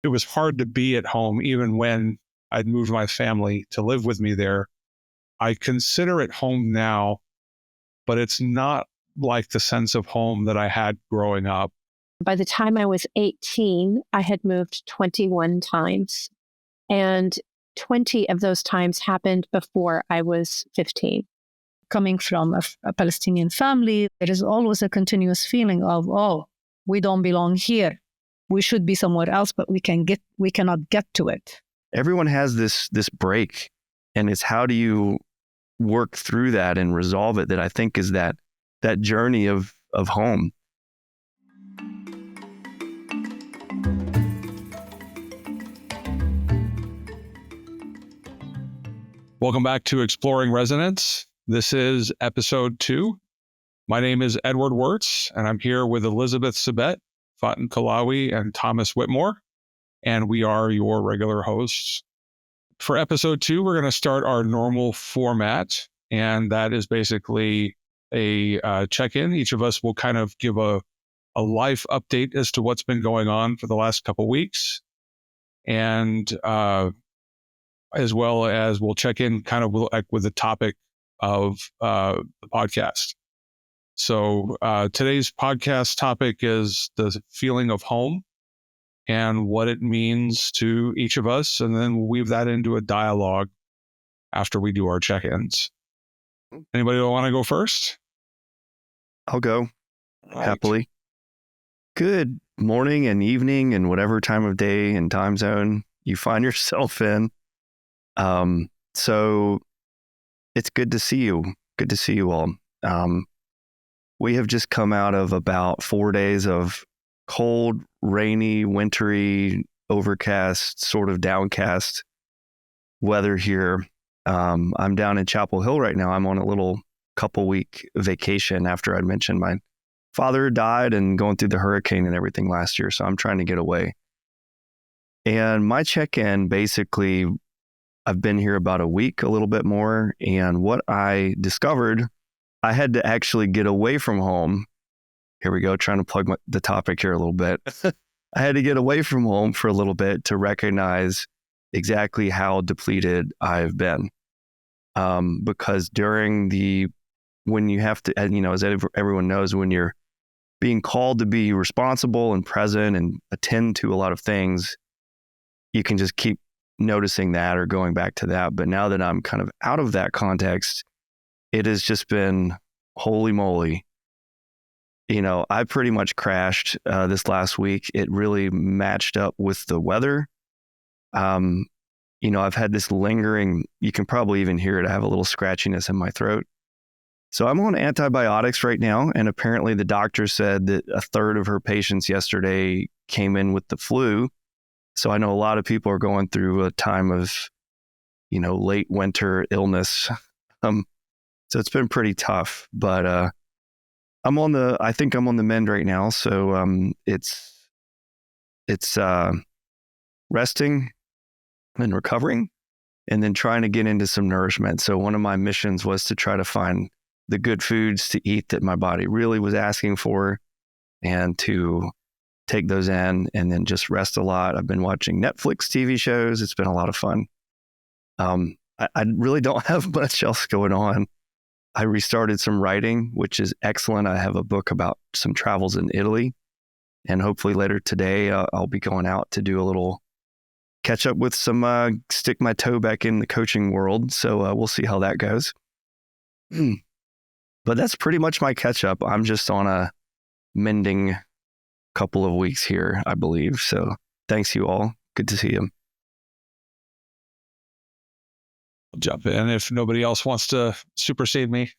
it was hard to be at home even when I'd moved my family to live with me there. I consider it home now, but it's not like the sense of home that I had growing up. By the time I was 18, I had moved 21 times, and 20 of those times happened before I was 15. Coming from a Palestinian family, there is always a continuous feeling of, oh, we don't belong here. We should be somewhere else, but we cannot get to it. Everyone has this break, and it's how do you work through that and resolve it that I think is that journey of home. Welcome back to Exploring Resonance. This is episode 2. My name is Edward Wirtz, and I'm here with Elizabeth Sabet, Faten Kalawi, and Thomas Whitmore, and we are your regular hosts. For episode 2, we're going to start our normal format, and that is basically a check-in. Each of us will kind of give a life update as to what's been going on for the last couple weeks, and as well as we'll check in kind of like with the topic of the podcast. So today's podcast topic is the feeling of home and what it means to each of us. And then we'll weave that into a dialogue after we do our check-ins. Anybody want to go first? I'll go happily. Good morning and evening and whatever time of day and time zone you find yourself in. So it's good to see you. Good to see you all. We have just come out of about 4 days of cold, rainy, wintry, overcast, sort of downcast weather here. I'm down in Chapel Hill right now. I'm on a little couple week vacation after I'd mentioned my father died and going through the hurricane and everything last year. So I'm trying to get away. And my check-in, basically, I've been here about a week, a little bit more. And what I discovered, I had to actually get away from home. Here we go, trying to plug the topic here a little bit. I had to get away from home for a little bit to recognize exactly how depleted I've been. Because when you have to, as everyone knows, when you're being called to be responsible and present and attend to a lot of things, you can just keep noticing that or going back to that. But now that I'm kind of out of that context, it has just been holy moly. I pretty much crashed this last week. It really matched up with the weather. I've had this lingering, you can probably even hear it. I have a little scratchiness in my throat. So I'm on antibiotics right now. And apparently the doctor said that a third of her patients yesterday came in with the flu. So I know a lot of people are going through a time of, late winter illness. So it's been pretty tough, but I think I'm on the mend right now. So it's resting and recovering and then trying to get into some nourishment. So one of my missions was to try to find the good foods to eat that my body really was asking for and to take those in and then just rest a lot. I've been watching Netflix TV shows. It's been a lot of fun. I really don't have much else going on. I restarted some writing, which is excellent. I have a book about some travels in Italy. And hopefully later today, I'll be going out to do a little catch up with some, stick my toe back in the coaching world. So we'll see how that goes. But that's pretty much my catch up. I'm just on a mending couple of weeks here, I believe. So thanks you all. Good to see you. I'll jump in if nobody else wants to supersede me.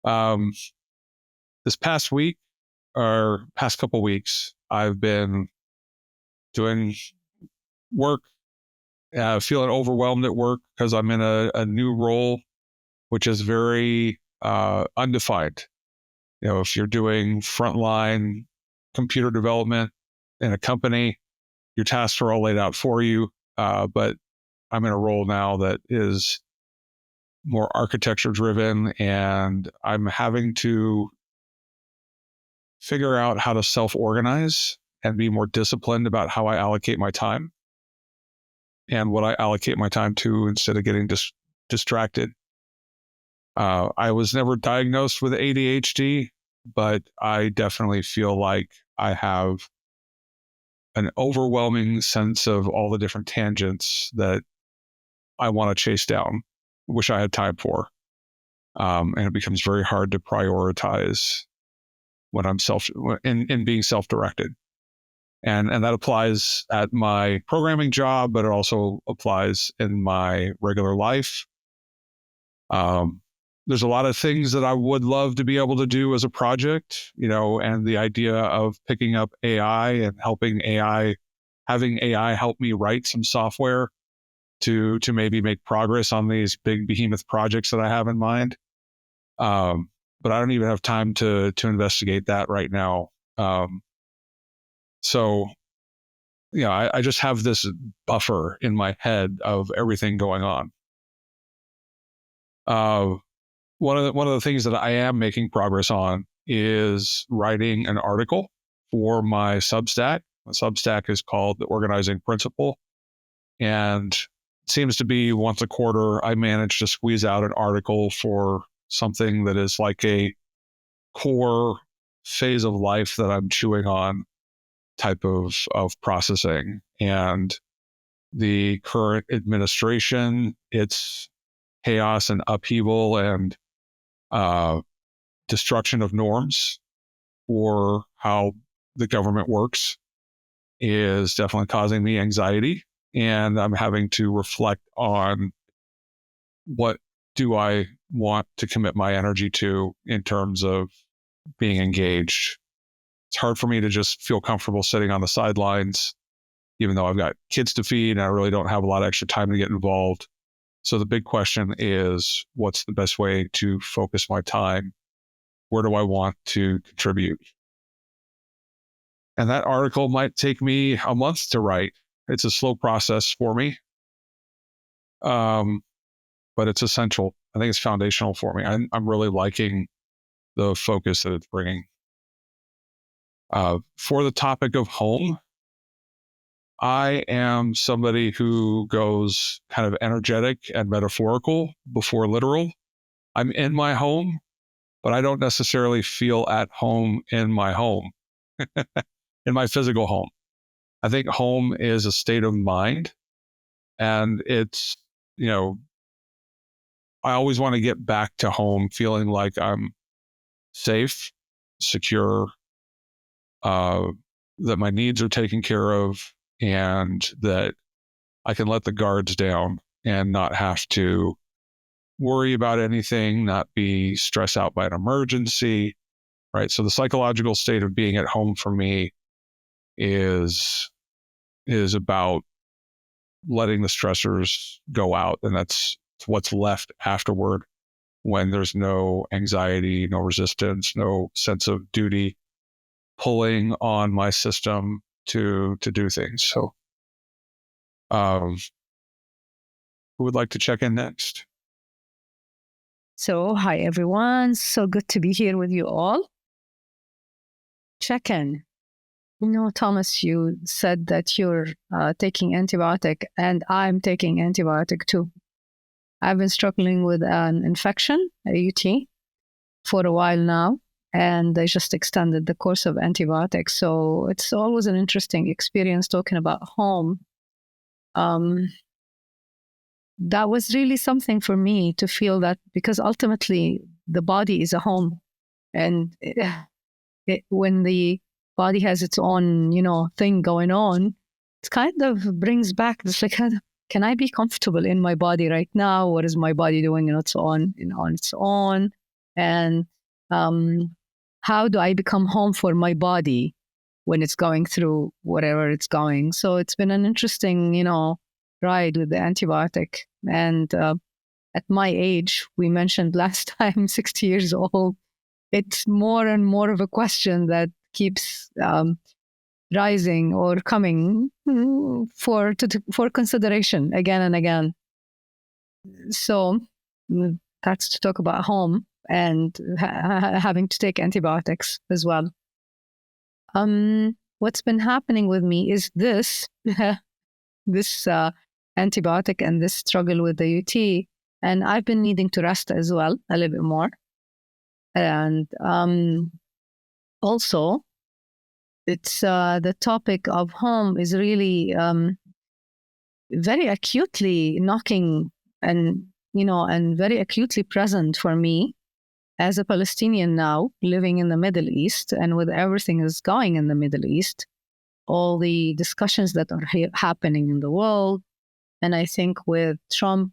This past week or past couple weeks, I've been doing work, feeling overwhelmed at work because I'm in a new role, which is very undefined. If you're doing frontline computer development in a company, your tasks are all laid out for you. But I'm in a role now that is more architecture driven, and I'm having to figure out how to self-organize and be more disciplined about how I allocate my time and what I allocate my time to instead of getting distracted. I was never diagnosed with ADHD, but I definitely feel like I have an overwhelming sense of all the different tangents that I want to chase down, wish I had time for. And it becomes very hard to prioritize when I'm in being self-directed. And that applies at my programming job, but it also applies in my regular life. There's a lot of things that I would love to be able to do as a project, and the idea of picking up AI and having AI help me write some software to maybe make progress on these big behemoth projects that I have in mind. But I don't even have time to investigate that right now. So, I just have this buffer in my head of everything going on. One of the things that I am making progress on is writing an article for my Substack. My Substack is called The Organizing Principle, and it seems to be once a quarter I manage to squeeze out an article for something that is like a core phase of life that I'm chewing on type of processing. And the current administration, its chaos and upheaval and destruction of norms for how the government works is definitely causing me anxiety. And I'm having to reflect on what do I want to commit my energy to in terms of being engaged. It's hard for me to just feel comfortable sitting on the sidelines, even though I've got kids to feed and I really don't have a lot of extra time to get involved. So the big question is, what's the best way to focus my time? Where do I want to contribute? And that article might take me a month to write. It's a slow process for me. But it's essential. I think it's foundational for me. I'm really liking the focus that it's bringing. For the topic of home, I am somebody who goes kind of energetic and metaphorical before literal. I'm in my home, but I don't necessarily feel at home in my home, in my physical home. I think home is a state of mind, and it's, I always want to get back to home feeling like I'm safe, secure, that my needs are taken care of, and that I can let the guards down and not have to worry about anything, not be stressed out by an emergency, right? So the psychological state of being at home for me is about letting the stressors go out, and that's what's left afterward when there's no anxiety, no resistance, no sense of duty pulling on my system to do things. So who would like to check in next? So, hi everyone. So good to be here with you all. Check in. Thomas, you said that you're taking antibiotic, and I'm taking antibiotic too. I've been struggling with an infection, a UT, for a while now, and they just extended the course of antibiotics. So it's always an interesting experience talking about home. That was really something for me to feel that, because ultimately the body is a home, and when the body has its own, thing going on, it kind of brings back this like, can I be comfortable in my body right now? What is my body doing on its own? And how do I become home for my body when it's going through whatever it's going? So it's been an interesting, ride with the antibiotic. And at my age, we mentioned last time, 60 years old, it's more and more of a question that keeps rising or coming for consideration again and again. So that's to talk about home and having to take antibiotics as well. what's been happening with me is this, this antibiotic and this struggle with the UT. And I've been needing to rest as well, a little bit more. And also, it's the topic of home is really very acutely knocking and very acutely present for me as a Palestinian now living in the Middle East, and with everything that's going in the Middle East, all the discussions that are happening in the world. And I think with Trump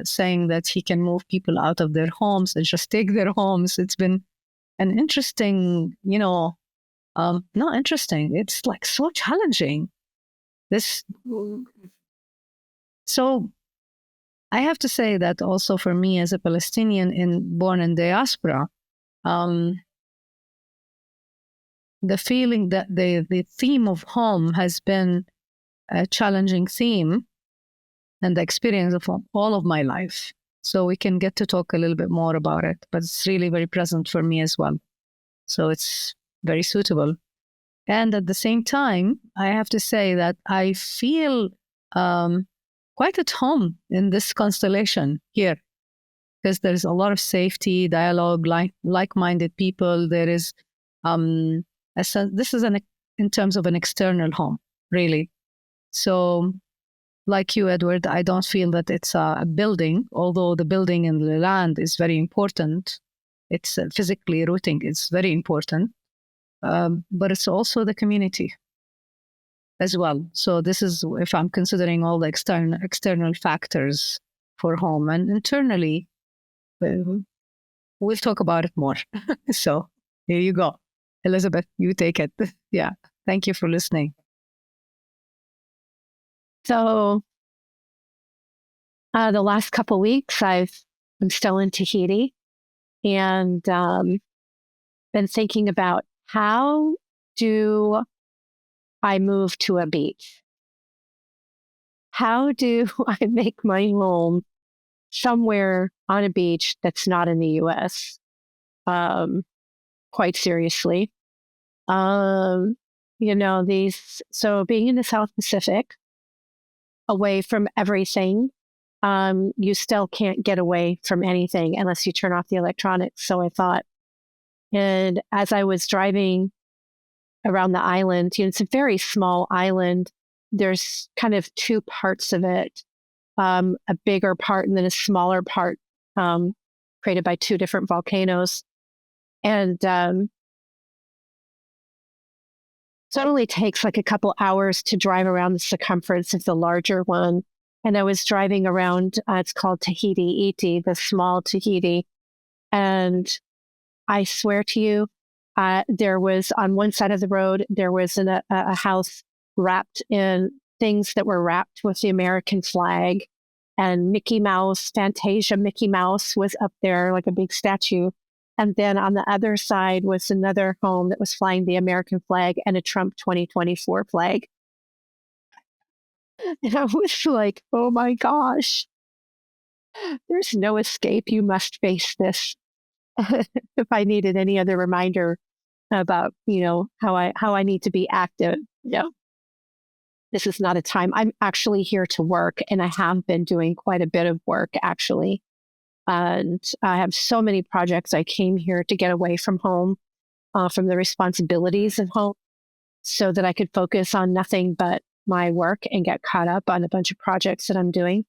saying that he can move people out of their homes and just take their homes, it's been an interesting, not interesting. It's like so challenging. So I have to say that also for me as a Palestinian born in diaspora, the feeling that the theme of home has been a challenging theme and the experience of all of my life. So we can get to talk a little bit more about it, but it's really very present for me as well. So it's very suitable. And at the same time, I have to say that I feel quite at home in this constellation here, because there's a lot of safety, dialogue, like-minded people. There is this is in terms of an external home, really. So, like you, Edward, I don't feel that it's a building, although the building and the land is very important. It's physically rooting is very important, but it's also the community as well. So this is if I'm considering all the external factors for home, and internally, we'll talk about it more. So here you go. Elizabeth, you take it. Yeah. Thank you for listening. So the last couple weeks, I'm still in Tahiti, and been thinking about how do I move to a beach? How do I make my home somewhere on a beach that's not in the U.S.? Quite seriously. So being in the South Pacific, away from everything, you still can't get away from anything unless you turn off the electronics. So I thought, and as I was driving around the island, it's a very small island. There's kind of two parts of it, a bigger part and then a smaller part, created by two different volcanoes. And so it only takes like a couple hours to drive around the circumference of the larger one. And I was driving around, it's called Tahiti Iti, the small Tahiti. And I swear to you, there was on one side of the road, there was a house wrapped in things that were wrapped with the American flag. And Mickey Mouse, Fantasia Mickey Mouse was up there like a big statue. And then on the other side was another home that was flying the American flag and a Trump 2024 flag. And I was like, oh my gosh, there's no escape. You must face this. If I needed any other reminder about, how I need to be active, this is not a time. I'm actually here to work, and I have been doing quite a bit of work actually. And I have so many projects. I came here to get away from home, from the responsibilities of home, so that I could focus on nothing but my work and get caught up on a bunch of projects that I'm doing.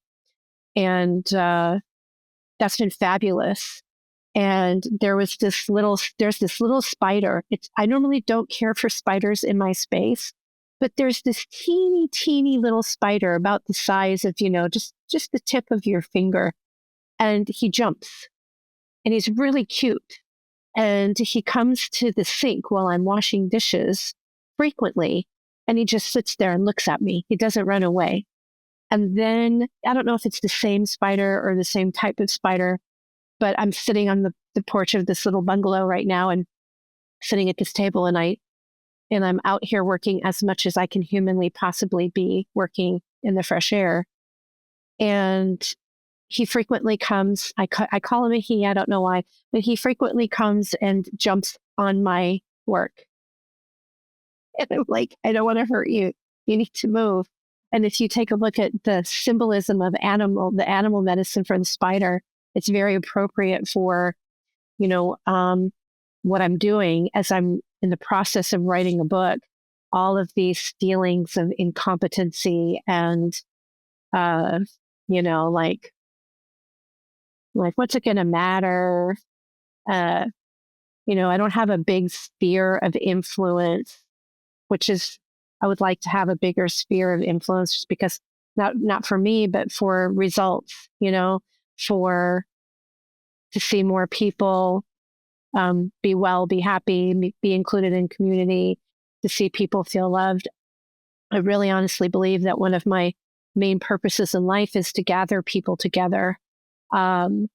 And that's been fabulous. And there's this little spider. I normally don't care for spiders in my space, but there's this teeny, teeny little spider about the size of, just the tip of your finger. And he jumps, and he's really cute. And he comes to the sink while I'm washing dishes frequently, and he just sits there and looks at me. He doesn't run away. And then I don't know if it's the same spider or the same type of spider, but I'm sitting on the porch of this little bungalow right now, and sitting at this table, and I'm out here working as much as I can humanly possibly be, working in the fresh air. And he frequently comes, I call him a he, I don't know why, but he frequently comes and jumps on my work. And I'm like, I don't want to hurt you. You need to move. And if you take a look at the symbolism of the animal medicine for the spider, it's very appropriate for, what I'm doing as I'm in the process of writing a book. All of these feelings of incompetency and, like what's it going to matter? I don't have a big sphere of influence, which is, I would like to have a bigger sphere of influence just because not for me, but for results, to see more people be well, be happy, be included in community, to see people feel loved. I really honestly believe that one of my main purposes in life is to gather people together. And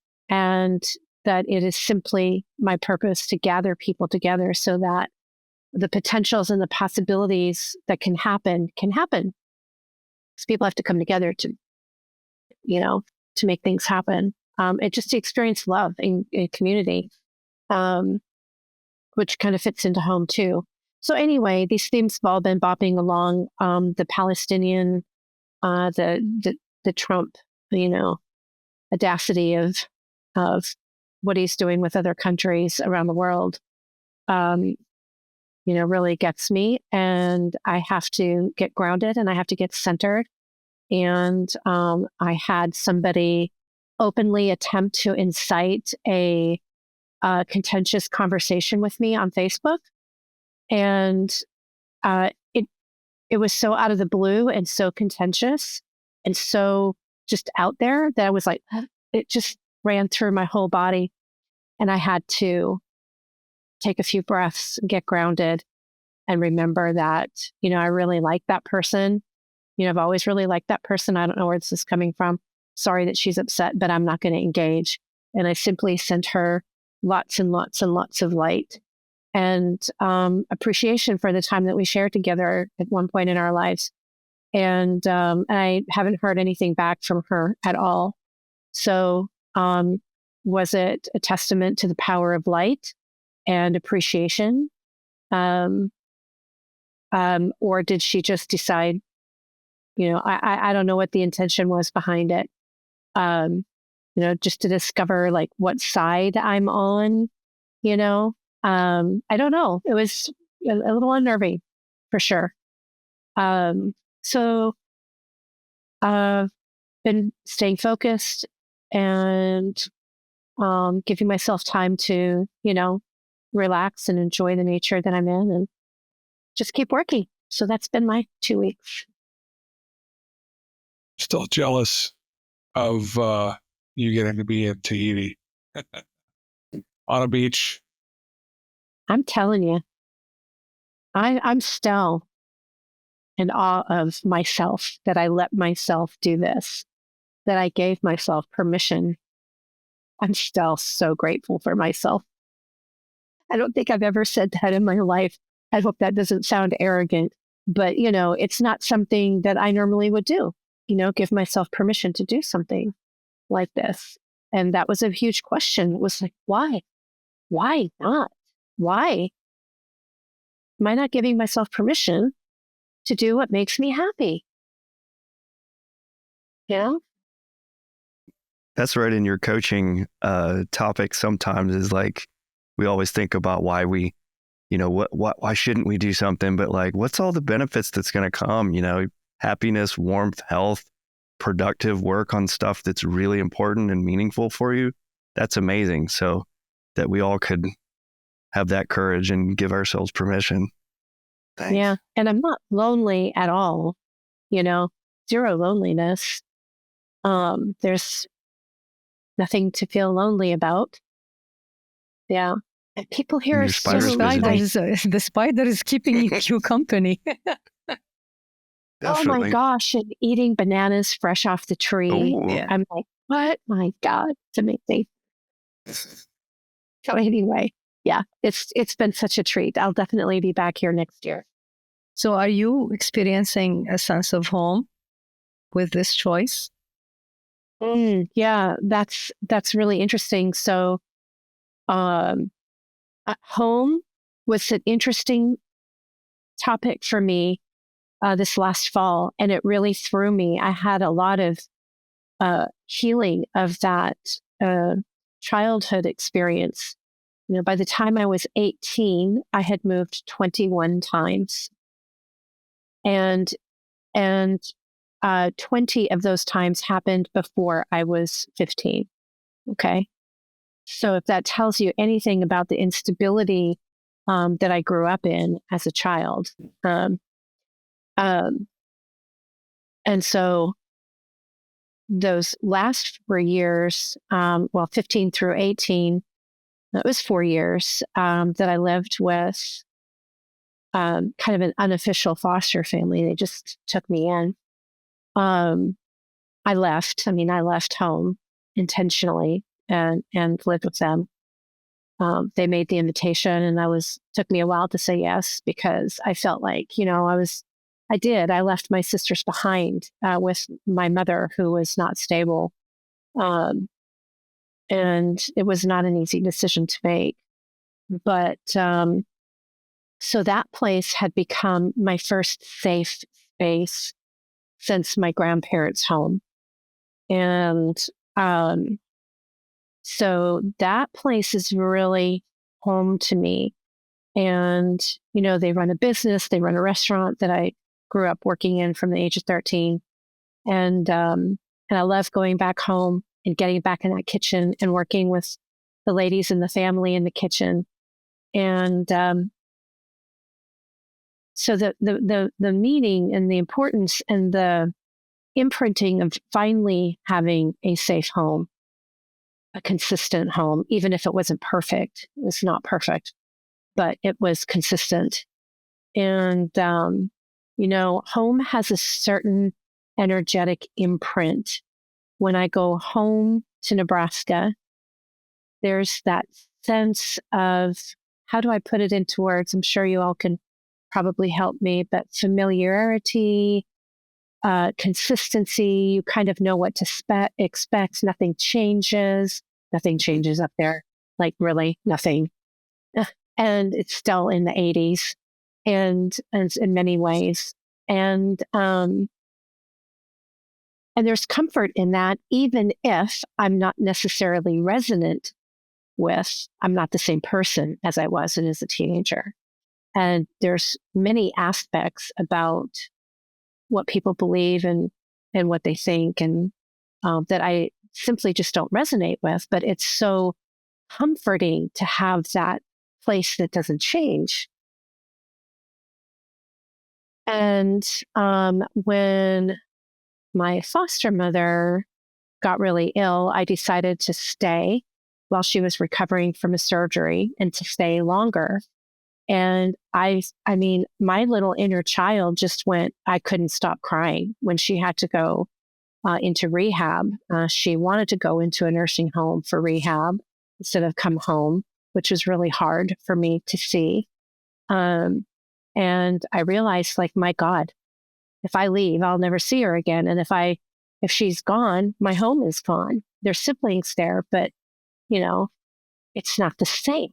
that it is simply my purpose to gather people together so that the potentials and the possibilities that can happen. Because people have to come together to make things happen. It's just to experience love in community, which kind of fits into home too. So anyway, these themes have all been bopping along. The Palestinian, the Trump, audacity of what he's doing with other countries around the world, really gets me. And I have to get grounded and I have to get centered. And I had somebody openly attempt to incite a contentious conversation with me on Facebook. And it was so out of the blue and so contentious and so just out there that I was like, it just ran through my whole body. And I had to take a few breaths, get grounded, and remember that, I really like that person. I've always really liked that person. I don't know where this is coming from. Sorry that she's upset, but I'm not going to engage. And I simply sent her lots and lots and lots of light and appreciation for the time that we shared together at one point in our lives. And I haven't heard anything back from her at all. So was it a testament to the power of light and appreciation? Or did she just decide, I don't know what the intention was behind it. Just to discover like what side I'm on, I don't know. It was a little unnerving for sure. So I've been staying focused and giving myself time to, relax and enjoy the nature that I'm in and just keep working. So that's been my 2 weeks. Still jealous of you getting to be in Tahiti on a beach. I'm telling you, I'm still in awe of myself that I let myself do this, that I gave myself permission. I'm still so grateful for myself. I don't think I've ever said that in my life. I hope that doesn't sound arrogant, but it's not something that I normally would do, give myself permission to do something like this. And that was a huge question. It was like, why? Why not? Why am I not giving myself permission to do what makes me happy? That's right in your coaching topic sometimes is like, we always think about why we, why shouldn't we do something? But like, what's all the benefits that's going to come? Happiness, warmth, health, productive work on stuff that's really important and meaningful for you. That's amazing. So that we all could have that courage and give ourselves permission. Thanks. Yeah. And I'm not lonely at all, zero loneliness. There's nothing to feel lonely about. Yeah. And people here are so nice. The spider is keeping you company. Oh my gosh. And eating bananas fresh off the tree. Yeah. I'm like, what? My God. It's amazing. So anyway, yeah, it's been such a treat. I'll definitely be back here next year. So are you experiencing a sense of home with this choice? Yeah, that's really interesting. So at home was an interesting topic for me this last fall, and it really threw me. I had a lot of healing of that childhood experience. By the time I was 18, I had moved 21 times, and 20 of those times happened before I was 15. Okay. So if that tells you anything about the instability that I grew up in as a child. And so those last 4 years, 15 through 18, that was 4 years that I lived with kind of an unofficial foster family. They just took me in. I left home intentionally and lived with them. They made the invitation, and took me a while to say yes, because I felt like, I left my sisters behind with my mother, who was not stable. And it was not an easy decision to make. But so that place had become my first safe space since my grandparents' home. And so that place is really home to me. And, they run a business, they run a restaurant that I grew up working in from the age of 13. And I love going back home and getting back in that kitchen and working with the ladies in the family in the kitchen. And so the meaning and the importance and the imprinting of finally having a safe home, a consistent home, even if it wasn't perfect. It was not perfect, but it was consistent. And, home has a certain energetic imprint. When I go home to Nebraska, there's that sense of, how do I put it into words? I'm sure you all can probably help me, but familiarity, consistency, you kind of know what to expect. Nothing changes up there. Like, really nothing. And it's still in the 80s and in many ways. And there's comfort in that, even if I'm not necessarily resonant with, I'm not the same person as I was as a teenager. And there's many aspects about what people believe and what they think, and that I simply just don't resonate with. But it's so comforting to have that place that doesn't change. And when my foster mother got really ill, I decided to stay while she was recovering from a surgery, and to stay longer. And I mean, my little inner child just went, I couldn't stop crying when she had to go into rehab. She wanted to go into a nursing home for rehab instead of come home, which was really hard for me to see. And I realized, like, my God, if I leave, I'll never see her again. And if she's gone, my home is gone. There's siblings there, but it's not the same.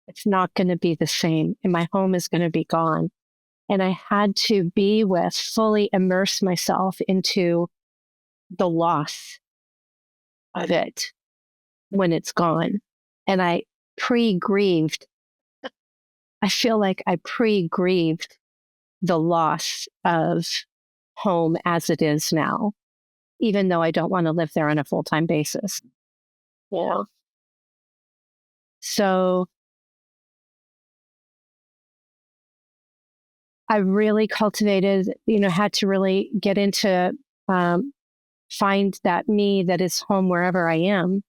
It's not going to be the same, and my home is going to be gone. And I had to fully immerse myself into the loss of it when it's gone. And I pre-grieved. I feel like I pre-grieved the loss of home as it is now, even though I don't want to live there on a full-time basis. So I really cultivated, had to really get into, find that me that is home wherever I am.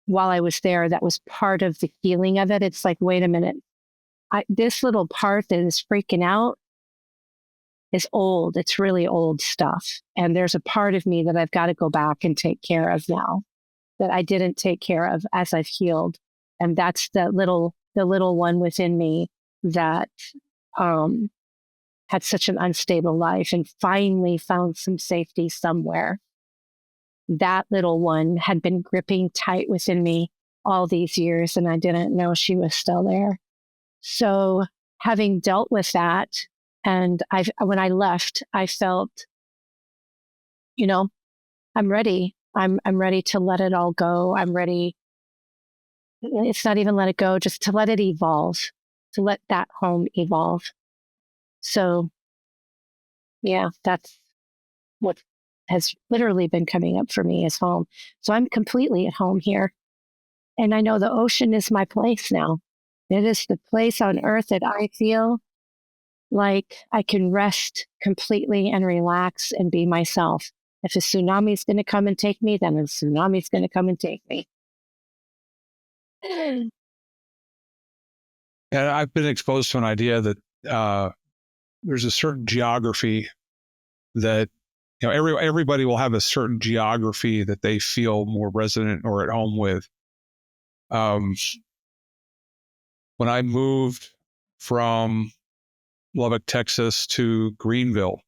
While I was there, that was part of the healing of it. It's like, wait a minute, this little part that is freaking out is old. It's really old stuff. And there's a part of me that I've got to go back and take care of now, that I didn't take care of as I've healed. And that's the little one within me that had such an unstable life and finally found some safety somewhere. That little one had been gripping tight within me all these years, and I didn't know she was still there. So having dealt with that, and when I left, I felt, I'm ready. I'm ready to let it all go. I'm ready. It's not even let it go, just to let it evolve, to let that home evolve. So, yeah, that's what has literally been coming up for me as home. So I'm completely at home here. And I know the ocean is my place now. It is the place on earth that I feel like I can rest completely and relax and be myself. If a tsunami is going to come and take me, then a tsunami is going to come and take me. And I've been exposed to an idea that there's a certain geography that, everybody will have a certain geography that they feel more resonant or at home with. When I moved from Lubbock, Texas to Greenville,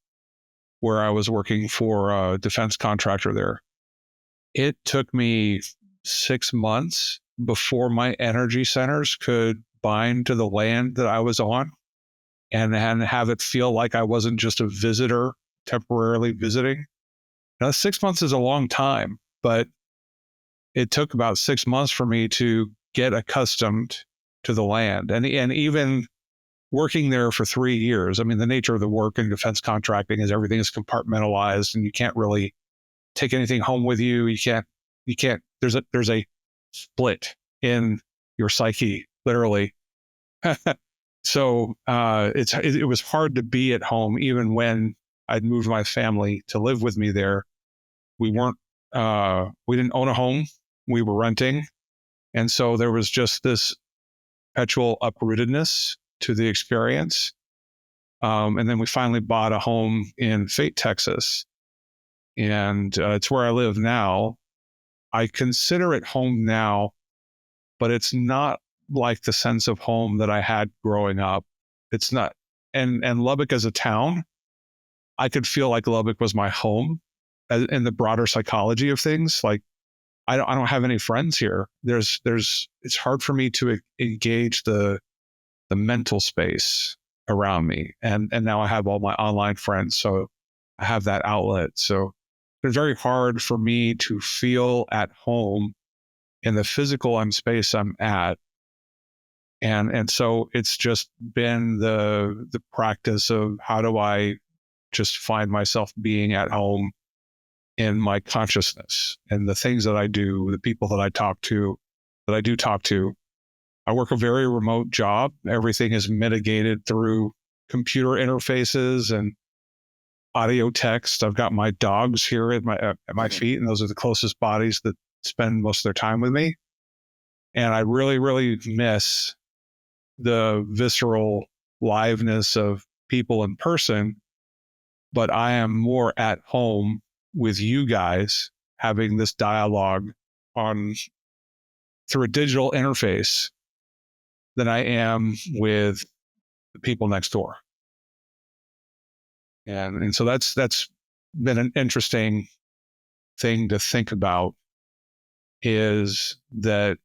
where I was working for a defense contractor there, it took me 6 months before my energy centers could bind to the land that I was on and have it feel like I wasn't just a visitor temporarily visiting. Now, 6 months is a long time, but it took about 6 months for me to get accustomed to the land. And even working there for 3 years, I mean, the nature of the work in defense contracting is everything is compartmentalized and you can't really take anything home with you. You can't, there's a split in your psyche, literally. So it was hard to be at home, even when I'd moved my family to live with me there. We didn't own a home. We were renting. And so there was just this perpetual uprootedness to the experience. And then we finally bought a home in Fate, Texas. And it's where I live now. I consider it home now, but it's not like the sense of home that I had growing up. It's not. And Lubbock as a town, I could feel like Lubbock was my home in the broader psychology of things. Like, I don't have any friends here. It's hard for me to engage the mental space around me. And now I have all my online friends, so I have that outlet. So it's very hard for me to feel at home in the physical space I'm at. And so it's just been the practice of how do I just find myself being at home in my consciousness and the things that I do, the people that I do talk to. I work a very remote job. Everything is mitigated through computer interfaces and audio text. I've got my dogs here at my feet, and those are the closest bodies that spend most of their time with me. And I really, really miss the visceral liveness of people in person, but I am more at home with you guys having this dialogue through a digital interface than I am with the people next door. And so that's been an interesting thing to think about, is that,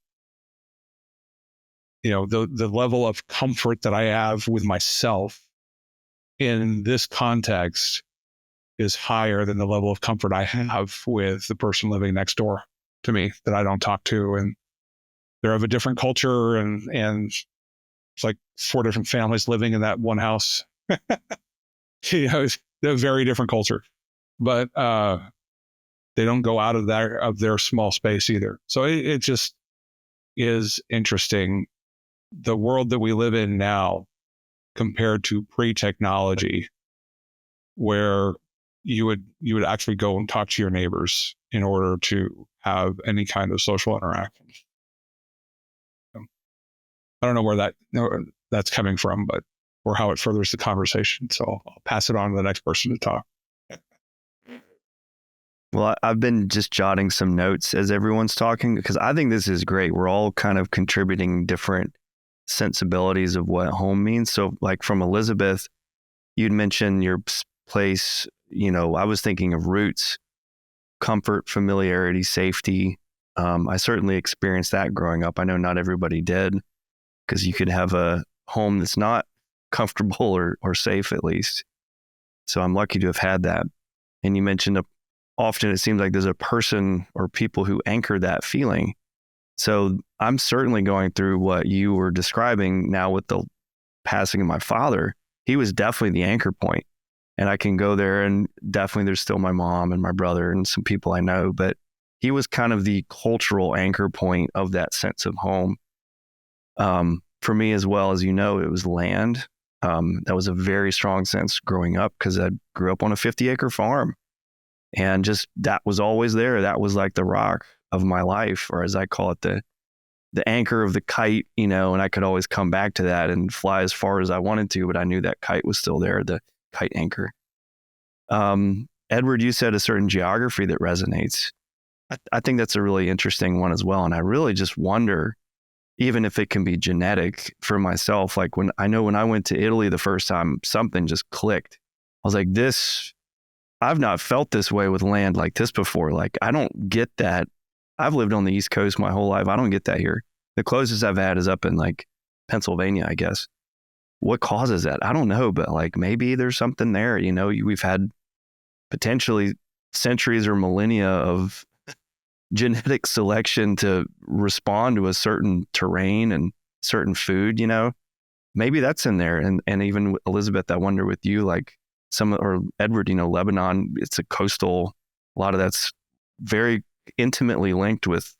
the level of comfort that I have with myself in this context is higher than the level of comfort I have with the person living next door to me that I don't talk to. And they're of a different culture, and it's like 4 different families living in that one house. It's a very different culture, but they don't go out of their small space either. So it just is interesting, the world that we live in now compared to pre-technology, where you would actually go and talk to your neighbors in order to have any kind of social interaction. I don't know where that's coming from, or how it furthers the conversation. So I'll pass it on to the next person to talk. Well, I've been just jotting some notes as everyone's talking, because I think this is great. We're all kind of contributing different sensibilities of what home means. So like from Elizabeth, you'd mentioned your place, I was thinking of roots, comfort, familiarity, safety. I certainly experienced that growing up. I know not everybody did, because you could have a home that's not comfortable or safe at least. So I'm lucky to have had that. And you mentioned often it seems like there's a person or people who anchor that feeling. So I'm certainly going through what you were describing now with the passing of my father. He was definitely the anchor point. And I can go there, and definitely there's still my mom and my brother and some people I know, but he was kind of the cultural anchor point of that sense of home. For me as well, as you know, it was land. That was a very strong sense growing up because I grew up on a 50-acre farm, and just that was always there. That was like the rock of my life, or as I call it, the anchor of the kite, and I could always come back to that and fly as far as I wanted to, but I knew that kite was still there, the kite anchor. Edward, you said a certain geography that resonates. I think that's a really interesting one as well. And I really just wonder, even if it can be genetic for myself, like when I went to Italy the first time, something just clicked. I was like, I've not felt this way with land like this before. Like, I don't get that. I've lived on the East Coast my whole life. I don't get that here. The closest I've had is up in like Pennsylvania, I guess. What causes that? I don't know, but like maybe there's something there. We've had potentially centuries or millennia of genetic selection to respond to a certain terrain and certain food, maybe that's in there. And even Elizabeth, I wonder with you, like or Edward, Lebanon, it's a coastal, a lot of that's very intimately linked with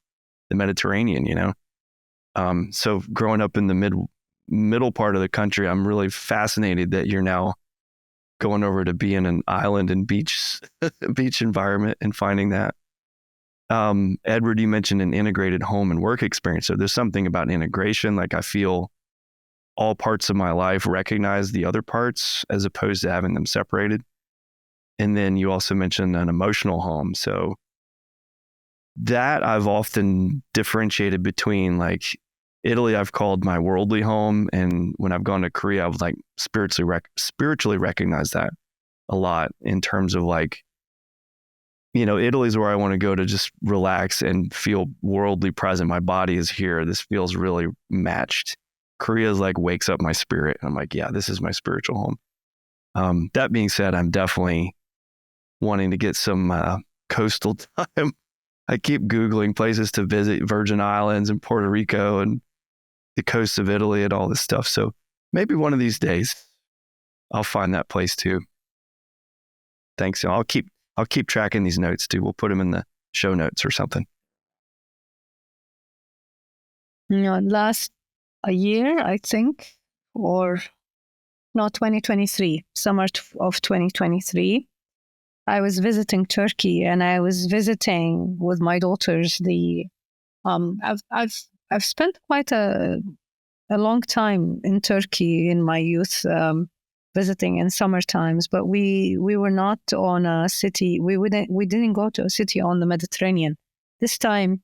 the Mediterranean, so growing up in the middle part of the country, I'm really fascinated that you're now going over to be in an island and beach environment and finding that. Edward, you mentioned an integrated home and work experience. So there's something about integration. Like I feel all parts of my life recognize the other parts as opposed to having them separated. And then you also mentioned an emotional home. So that I've often differentiated between, like Italy, I've called my worldly home. And when I've gone to Korea, I've like spiritually recognized that a lot in terms of like, Italy's where I want to go to just relax and feel worldly present. My body is here. This feels really matched. Korea's like wakes up my spirit. And I'm like, yeah, this is my spiritual home. That being said, I'm definitely wanting to get some coastal time. I keep Googling places to visit, Virgin Islands and Puerto Rico and the coast of Italy and all this stuff. So maybe one of these days I'll find that place too. Thanks. I'll keep tracking these notes too. We'll put them in the show notes or something. Last a year, I think, or no, 2023, summer of 2023, I was visiting Turkey, and I was visiting with my daughters. I've spent quite a long time in Turkey in my youth, visiting in summer times, but we were not on a city. We didn't go to a city on the Mediterranean. This time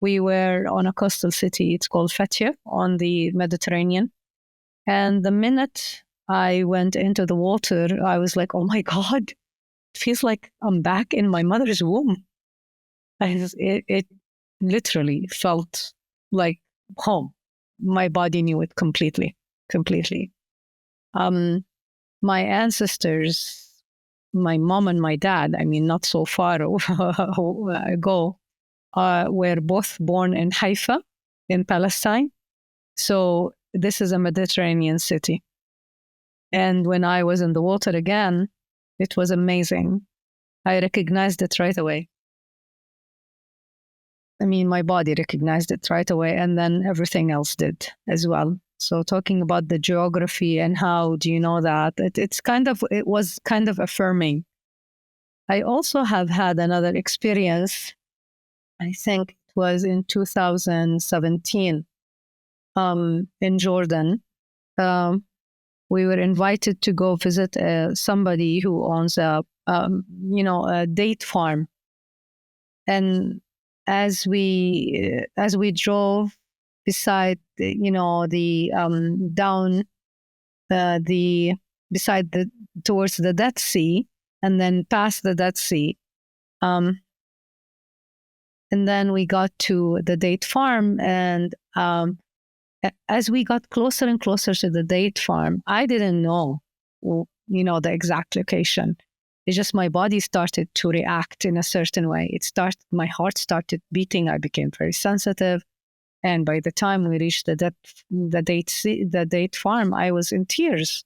we were on a coastal city. It's called Fethiye on the Mediterranean. And the minute I went into the water, I was like, oh my God, it feels like I'm back in my mother's womb. It literally felt like home. My body knew it completely. My ancestors, my mom and my dad, not so far ago, were both born in Haifa in Palestine. So this is a Mediterranean city. And when I was in the water again, it was amazing. I recognized it right away. My body recognized it right away, and then everything else did as well. So talking about the geography and how do you know that, it was kind of affirming. I also have had another experience. I think it was in 2017 in Jordan. We were invited to go visit somebody who owns a date farm. And as we drove beside towards the Dead Sea, and then past the Dead Sea, and then we got to the date farm, and as we got closer and closer to the date farm, I didn't know, the exact location. It's just my body started to react in a certain way. My heart started beating. I became very sensitive. And by the time we reached the date farm, I was in tears.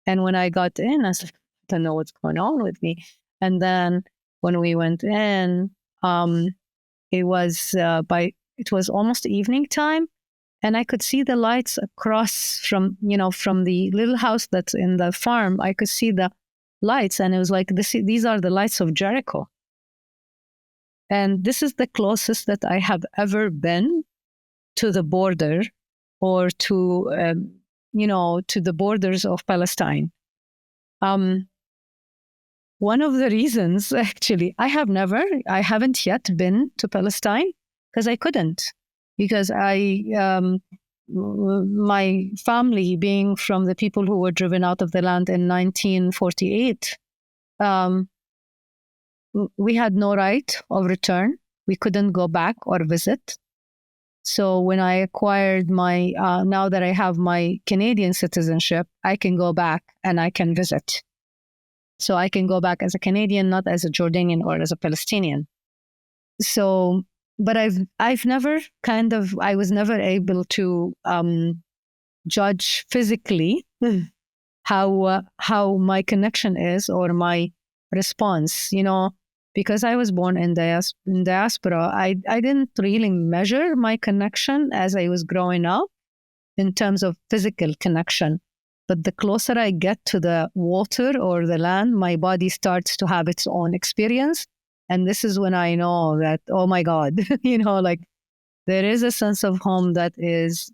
And when I got in, I was like, I don't know what's going on with me. And then when we went in, it was almost evening time, and I could see the lights across from the little house that's in the farm. I could see the lights, and it was like, these are the lights of Jericho. And this is the closest that I have ever been to the border, or to the borders of Palestine. One of the reasons, actually, I haven't yet been to Palestine because I couldn't, because my family, being from the people who were driven out of the land in 1948, we had no right of return. We couldn't go back or visit. So when I acquired now that I have my Canadian citizenship, I can go back and I can visit. So I can go back as a Canadian, not as a Jordanian or as a Palestinian. So, but I was never able to judge physically how my connection is, or my response, because I was born in diaspora. I didn't really measure my connection as I was growing up in terms of physical connection. But the closer I get to the water or the land, my body starts to have its own experience. And this is when I know that, oh my God, there is a sense of home that is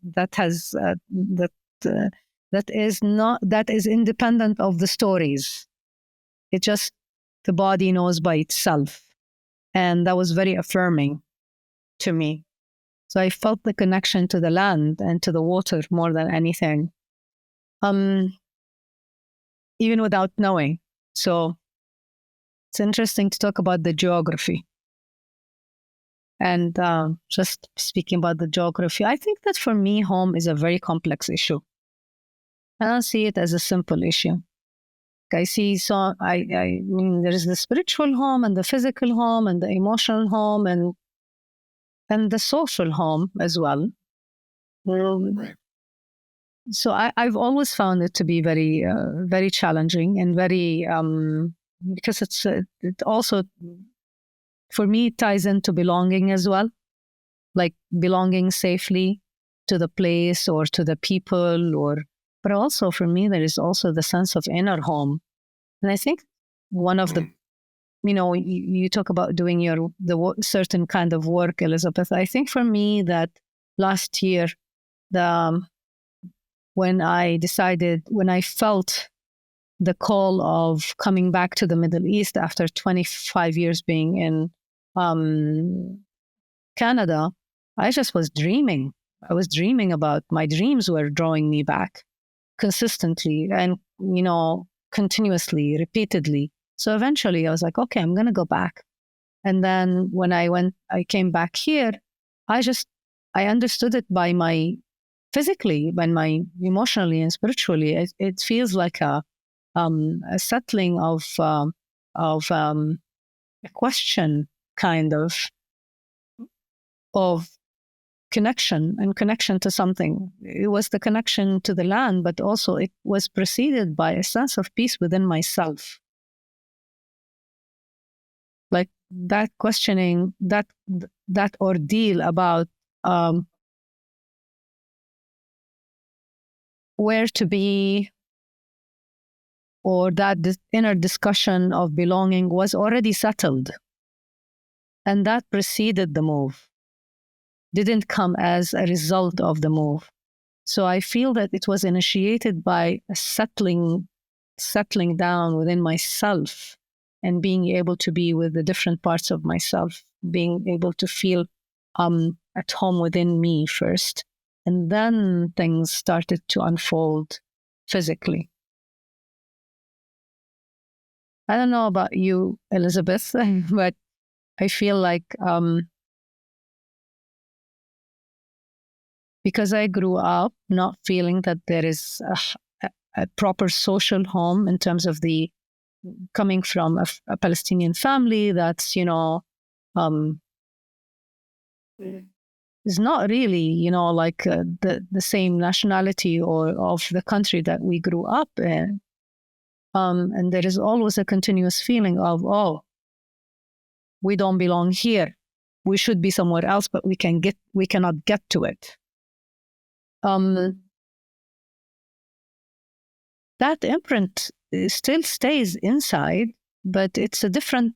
independent of the stories. It just, the body knows by itself. And that was very affirming to me. So I felt the connection to the land and to the water more than anything. Even without knowing. So it's interesting to talk about the geography. And just speaking about the geography, I think that for me, home is a very complex issue. I don't see it as a simple issue. I mean, there is the spiritual home and the physical home and the emotional home and the social home as well. Right. So I've always found it to be very, very challenging, and very, because it also, for me, it ties into belonging as well, like belonging safely to the place or to the people, but also for me, there is also the sense of inner home. And I think one of the, you talk about doing the certain kind of work, Elizabeth. I think for me that last year, when I felt the call of coming back to the Middle East after 25 years being in Canada, I just was dreaming. I was dreaming about, my dreams were drawing me back consistently and, continuously, repeatedly. So eventually I was like, okay, I'm going to go back. And then when I came back here, I understood it by my physically, by my emotionally and spiritually. It feels like a settling of a question, kind of connection to something. It was the connection to the land, but also it was preceded by a sense of peace within myself. Like that questioning, that ordeal about where to be, or that inner discussion of belonging was already settled. And that preceded the move, didn't come as a result of the move. So I feel that it was initiated by a settling down within myself, and being able to be with the different parts of myself, being able to feel at home within me first. And then things started to unfold physically. I don't know about you, Elizabeth, but I feel like because I grew up not feeling that there is a proper social home in terms of the coming from a Palestinian family that's, is not really, like the same nationality or of the country that we grew up in. And there is always a continuous feeling of, oh, we don't belong here. We should be somewhere else, but we cannot get to it. That imprint still stays inside, but it's a different.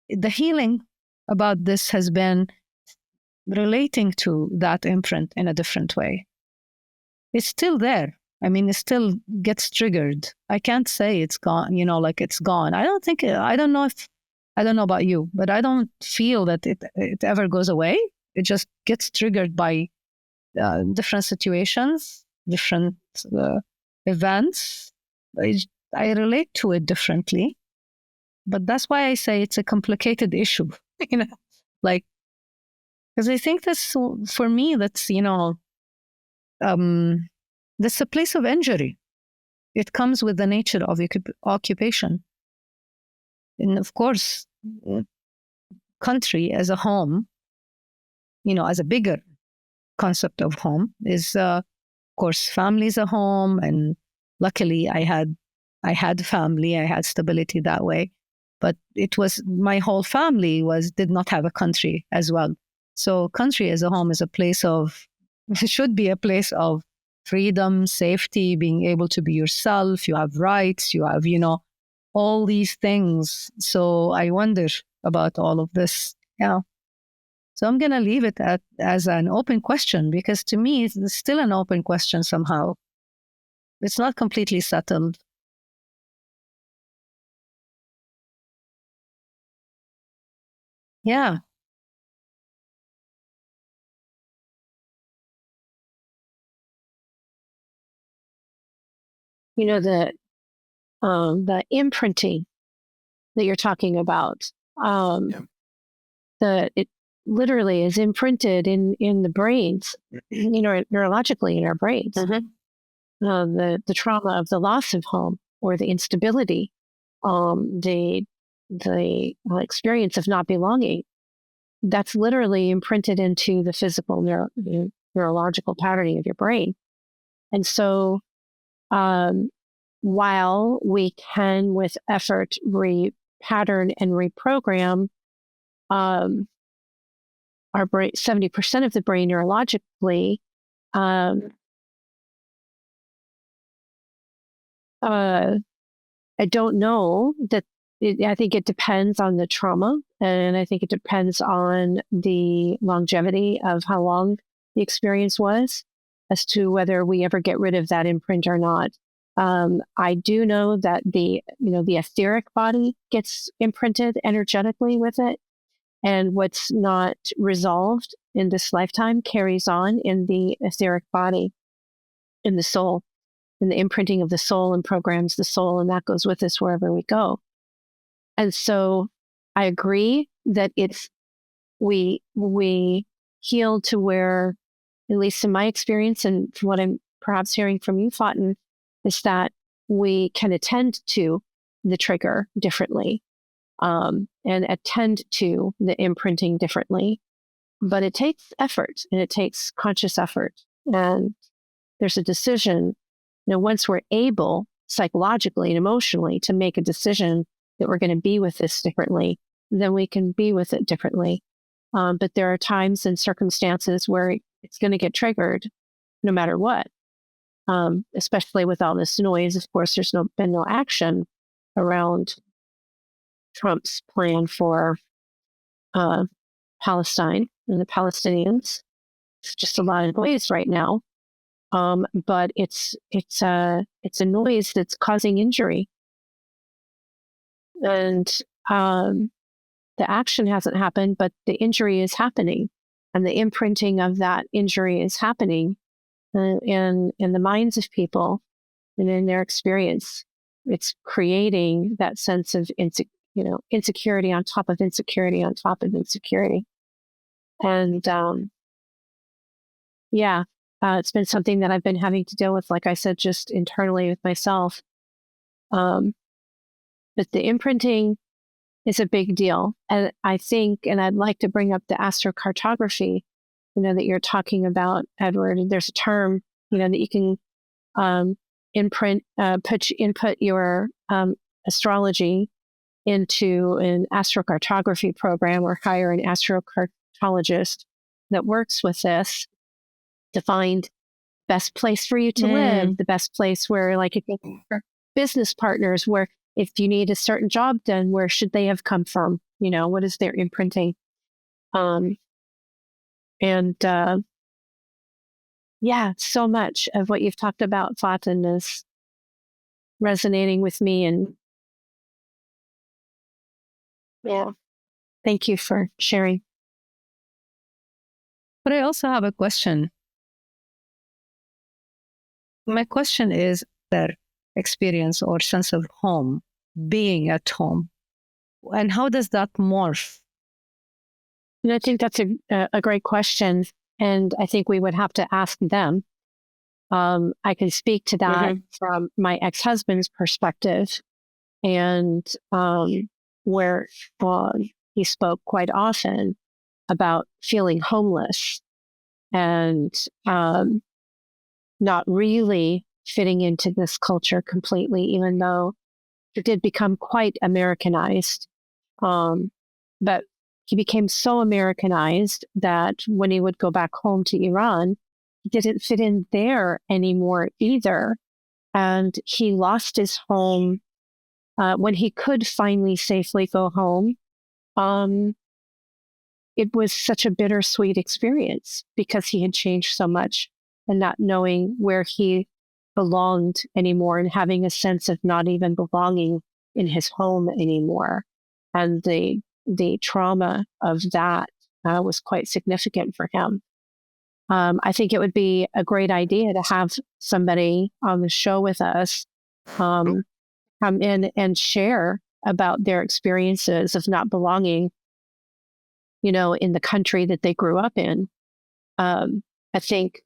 The healing about this has been relating to that imprint in a different way. It's still there. I mean, it still gets triggered. I can't say it's gone, like it's gone. I don't know about you, but I don't feel that it ever goes away. It just gets triggered by different situations, different events. I relate to it differently, but that's why I say it's a complicated issue, because I think that's, for me, that's, that's a place of injury. It comes with the nature of occupation. And of course, country as a home, as a bigger concept of home is, of course, family is a home. And luckily I had family, I had stability that way. But it was, my whole family did not have a country as well. So country as a home is a place of, should be a place of freedom, safety, being able to be yourself. You have rights, you have, all these things. So I wonder about all of this. Yeah. So I'm going to leave it as an open question, because to me, it's still an open question somehow. It's not completely settled. Yeah. The imprinting that you're talking about, it literally is imprinted in the brains, neurologically in our brains. The trauma of the loss of home, or the instability, the experience of not belonging, that's literally imprinted into the physical neurological patterning of your brain. And so, while we can, with effort, repattern and reprogram our brain, 70% of the brain neurologically, I don't know that. I think it depends on the trauma, and I think it depends on the longevity of how long the experience was, as to whether we ever get rid of that imprint or not. I do know that the etheric body gets imprinted energetically with it, and what's not resolved in this lifetime carries on in the etheric body, in the soul, in the imprinting of the soul, and programs the soul, and that goes with us wherever we go. And so I agree that we heal to where, at least in my experience, and from what I'm perhaps hearing from you, Faten, is that we can attend to the trigger differently, and attend to the imprinting differently. But it takes effort, and it takes conscious effort. And there's a decision, once we're able psychologically and emotionally to make a decision that we're going to be with this differently, then we can be with it differently. But there are times and circumstances where it's going to get triggered no matter what. Especially with all this noise. Of course, there's been no action around Trump's plan for Palestine and the Palestinians. It's just a lot of noise right now. But it's a noise that's causing injury, and the action hasn't happened, but the injury is happening, and the imprinting of that injury is happening in the minds of people and in their experience. It's creating that sense of insecurity on top of insecurity on top of insecurity. And it's been something that I've been having to deal with, like I said, just internally with myself. But the imprinting is a big deal. And I think, and I'd like to bring up the astrocartography, that you're talking about, Edward. There's a term, that you can input your astrology into an astrocartography program or hire an astrocartologist that works with this to find best place for you to live, the best place where, like, if you're business partners, where if you need a certain job done, where should they have come from? What is their imprinting? So much of what you've talked about, Fatin, is resonating with me. And thank you for sharing. But I also have a question. My question is their experience or sense of home, being at home, and how does that morph? And I think that's a great question, and I think we would have to ask them. I can speak to that from my ex-husband's perspective, and where he spoke quite often about feeling homeless and not really fitting into this culture completely, even though it did become quite Americanized. But he became so Americanized that when he would go back home to Iran, he didn't fit in there anymore either. And he lost his home when he could finally safely go home. It was such a bittersweet experience because he had changed so much and not knowing where he belonged anymore and having a sense of not even belonging in his home anymore. And the trauma of that was quite significant for him. I think it would be a great idea to have somebody on the show with us come in and share about their experiences of not belonging, in the country that they grew up in. I think,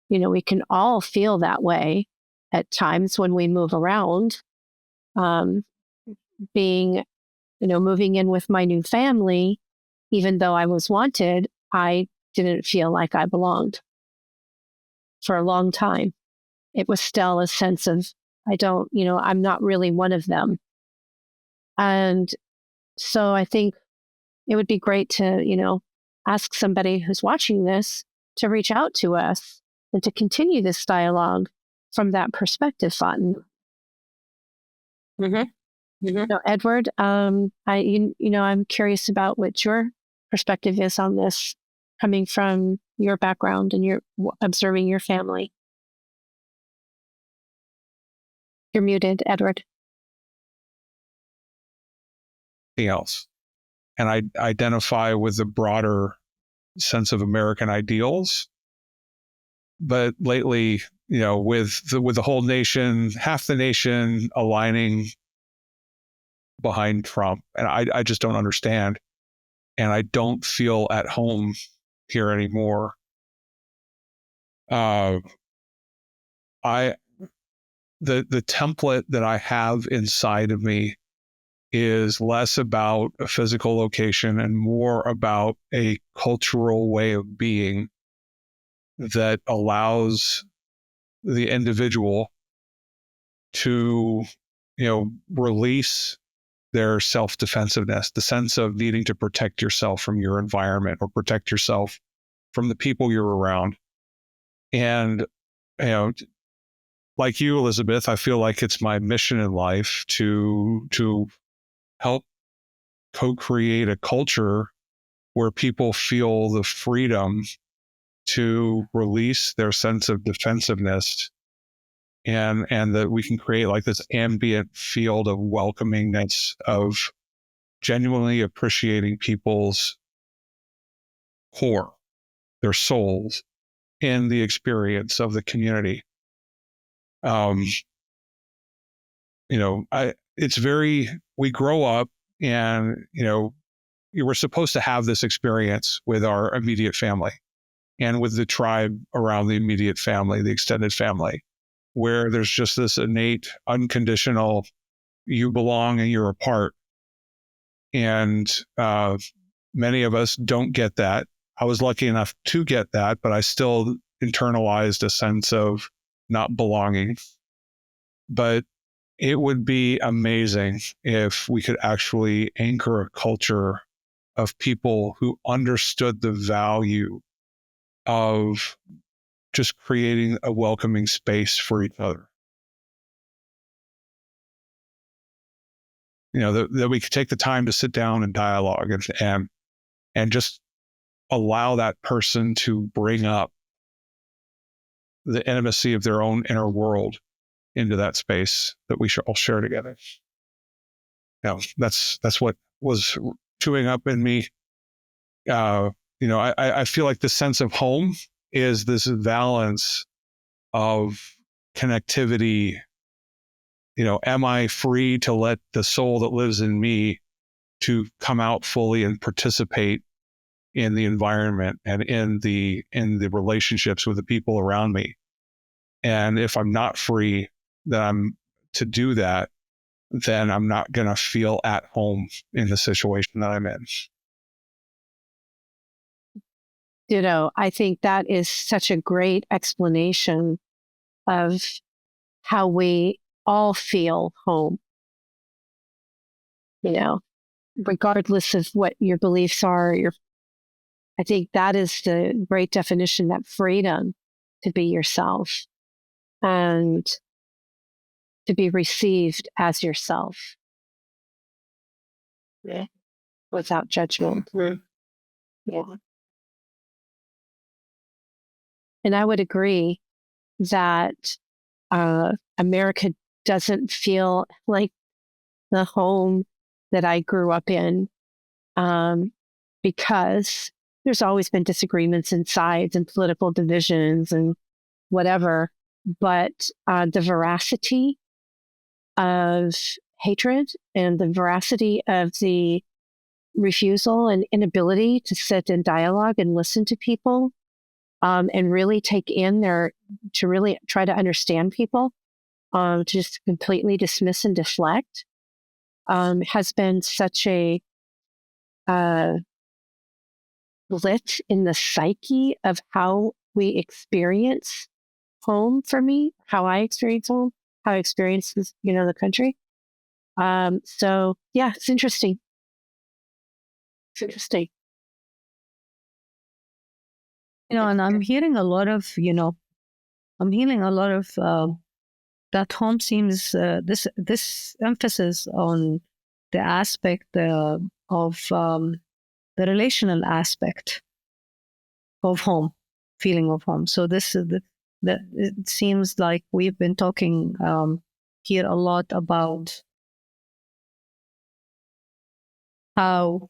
we can all feel that way at times when we move around. Being, moving in with my new family, even though I was wanted, I didn't feel like I belonged for a long time. It was still a sense of, I'm not really one of them. And so I think it would be great to, ask somebody who's watching this to reach out to us and to continue this dialogue from that perspective, Fatin. No, Edward, I'm curious about what your perspective is on this, coming from your background and you're observing your family. You're muted, Edward. Else. And I identify with the broader sense of American ideals. But lately, with the whole nation, half the nation aligning behind Trump, and I just don't understand. And I don't feel at home here anymore. The template that I have inside of me is less about a physical location and more about a cultural way of being that allows the individual to, release their self-defensiveness, the sense of needing to protect yourself from your environment or protect yourself from the people you're around. And, like you, Elizabeth, I feel like it's my mission in life to help co-create a culture where people feel the freedom to release their sense of defensiveness and that we can create like this ambient field of welcomingness, of genuinely appreciating people's core, their souls, in the experience of the community. We grow up and, you were supposed to have this experience with our immediate family. and with the tribe around the immediate family, the extended family, where there's just this innate, unconditional, you belong and you're a part. And many of us don't get that. I was lucky enough to get that, but I still internalized a sense of not belonging. But it would be amazing if we could actually anchor a culture of people who understood the value of just creating a welcoming space for each other. You know, that we could take the time to sit down and dialogue and just allow that person to bring up the intimacy of their own inner world into that space that we should all share together. You know, that's what was chewing up in me. I feel like the sense of home is this balance of connectivity. You know, am I free to let the soul that lives in me to come out fully and participate in the environment and in the relationships with the people around me? And if I'm not free to do that, then I'm not going to feel at home in the situation that I'm in. You know, I think that is such a great explanation of how we all feel home. You know, regardless of what your beliefs are, I think that is the great definition, that freedom to be yourself and to be received as yourself. Yeah. Without judgment. Yeah. And I would agree that America doesn't feel like the home that I grew up in, because there's always been disagreements and sides and political divisions and whatever. But the veracity of hatred and the veracity of the refusal and inability to sit in dialogue and listen to people, and really take in to really try to understand people, to just completely dismiss and deflect, has been such a lit in the psyche of how we experience home. For me, how I experience home, how I experience this, the country. So yeah, it's interesting. It's interesting. And I'm hearing a lot of, that home seems, this emphasis on the aspect of the relational aspect of home, feeling of home. So this is it seems like we've been talking here a lot about how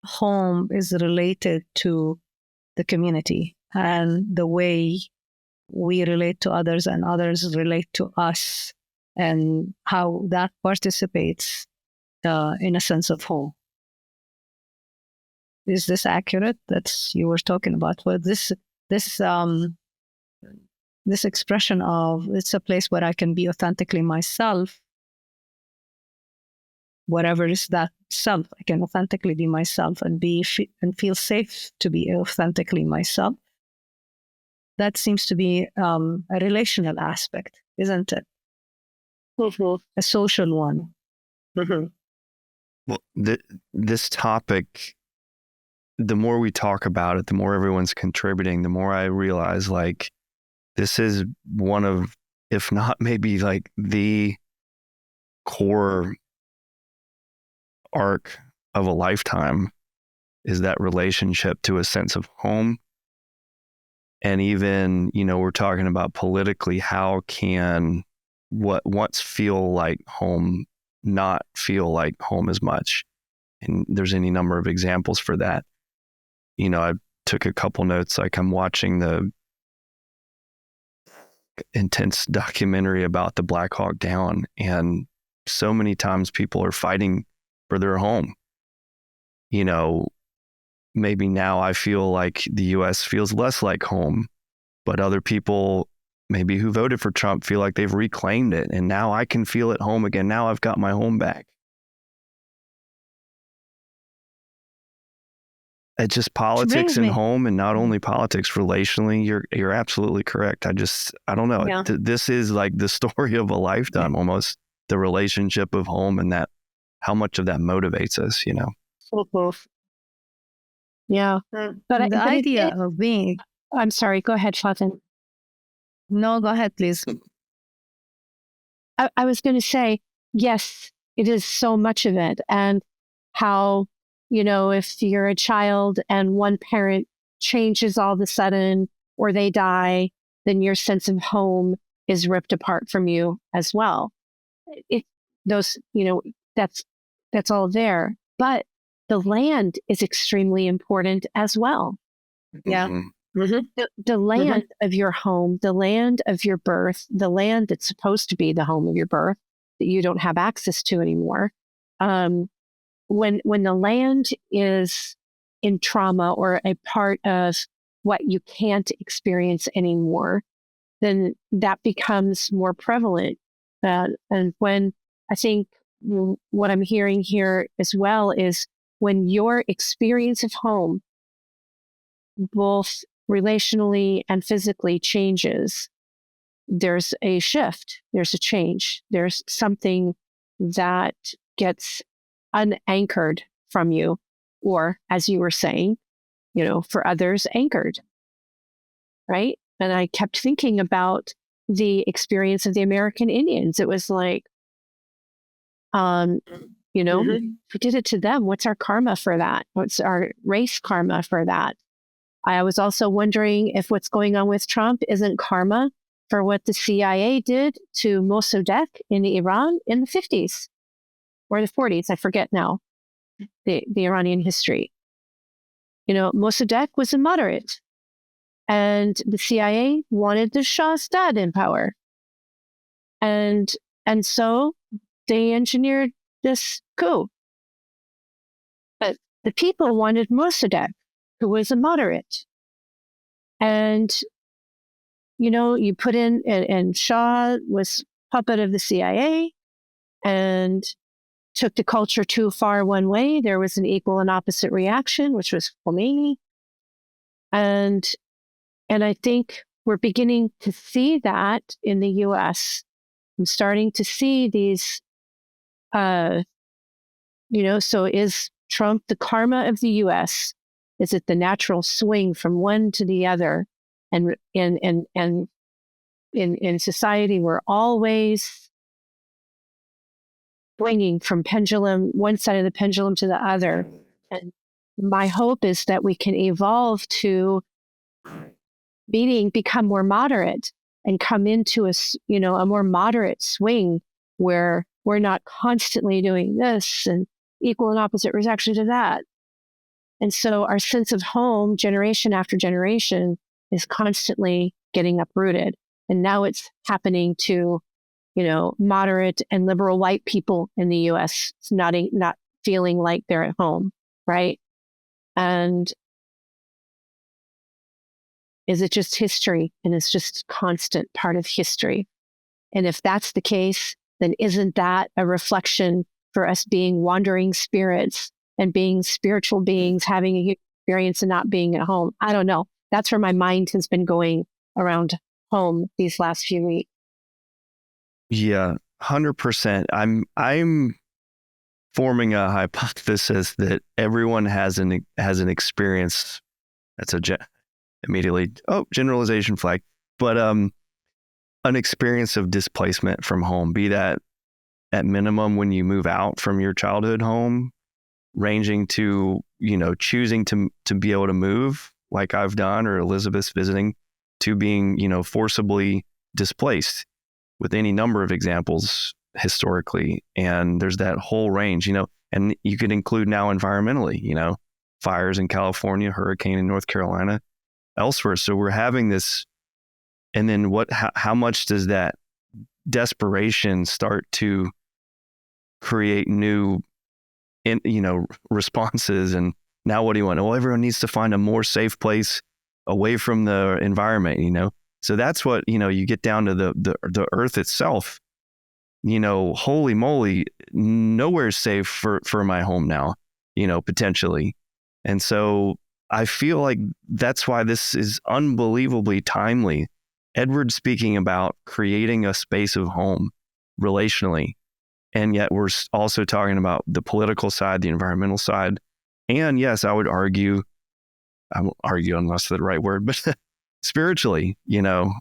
home is related to the community and the way we relate to others and others relate to us, and how that participates in a sense of home. Is this accurate? That's you were talking about. Well, this expression of it's a place where I can be authentically myself. Whatever is that self, I can authentically be myself and feel safe to be authentically myself. That seems to be a relational aspect, isn't it? Mm-hmm. A social one. Mm-hmm. Well, this topic, the more we talk about it, the more everyone's contributing, the more I realize like this is one of, if not maybe like the core arc of a lifetime, is that relationship to a sense of home. And even, we're talking about politically, how can what once feel like home not feel like home as much? And there's any number of examples for that. I took a couple notes, like I'm watching the intense documentary about the Black Hawk Down, and so many times people are fighting for their home. maybe now I feel like the US feels less like home, but other people maybe who voted for Trump feel like they've reclaimed it. And now I can feel at home again. Now I've got my home back. It's just politics and home, and not only politics, relationally. You're absolutely correct. I don't know. Yeah. This is like the story of a lifetime, almost, the relationship of home, and that how much of that motivates us, you know. So both. Yeah. But the idea of being. I'm sorry. Go ahead, Fatin. No, go ahead, please. I was going to say, yes, it is so much of it. And how, if you're a child and one parent changes all of a sudden or they die, then your sense of home is ripped apart from you as well. That's all there. But the land is extremely important as well. Yeah. Mm-hmm. The land of your home, the land of your birth, the land that's supposed to be the home of your birth that you don't have access to anymore. When the land is in trauma or a part of what you can't experience anymore, then that becomes more prevalent. And when I think what I'm hearing here as well is when your experience of home, both relationally and physically, changes, there's a shift, there's a change, there's something that gets unanchored from you, or as you were saying, for others, anchored, right? And I kept thinking about the experience of the American Indians. It was like, we did it to them. What's our karma for that? What's our race karma for that? I was also wondering if what's going on with Trump isn't karma for what the CIA did to Mossadegh in Iran in the 50s or the 40s. I forget now, the Iranian history. Mossadegh was a moderate, and the CIA wanted the Shah's dad in power. And so they engineered this coup. But the people wanted Mossadegh, who was a moderate. And, you put in, and Shah was puppet of the CIA and took the culture too far one way. There was an equal and opposite reaction, which was Khomeini. And I think we're beginning to see that in the US. I'm starting to see these, so is Trump the karma of the US? Is it the natural swing from one to the other? And in society, we're always swinging from one side of the pendulum to the other. And my hope is that we can evolve to become more moderate and come into a more moderate swing where we're not constantly doing this and equal and opposite reaction to that. And so our sense of home, generation after generation, is constantly getting uprooted. And now it's happening to, moderate and liberal white people in the US, not feeling like they're at home, right? And is it just history? And it's just constant part of history. And if that's the case, then isn't that a reflection for us being wandering spirits and being spiritual beings, having a experience and not being at home? I don't know. That's where my mind has been going around home these last few weeks. Yeah, 100%. I'm forming a hypothesis that everyone has an experience. That's immediately generalization flag, but an experience of displacement from home. Be that at minimum when you move out from your childhood home, ranging to choosing to be able to move like I've done, or Elizabeth's visiting, to being forcibly displaced, with any number of examples historically. And there's that whole range, and you could include now environmentally, fires in California, hurricane in North Carolina, elsewhere. So we're having this, and then how much does that desperation start to create new responses and Now what do you want? Well, everyone needs to find a more safe place away from the environment, you know? So that's what, you know, you get down to the earth itself, you know, holy moly, nowhere's safe for my home now, you know, potentially. And so I feel like that's why this is unbelievably timely. Edward's speaking about creating a space of home relationally. And yet we're also talking about the political side, the environmental side. And yes, I won't argue unless that's the right word, but spiritually, you know,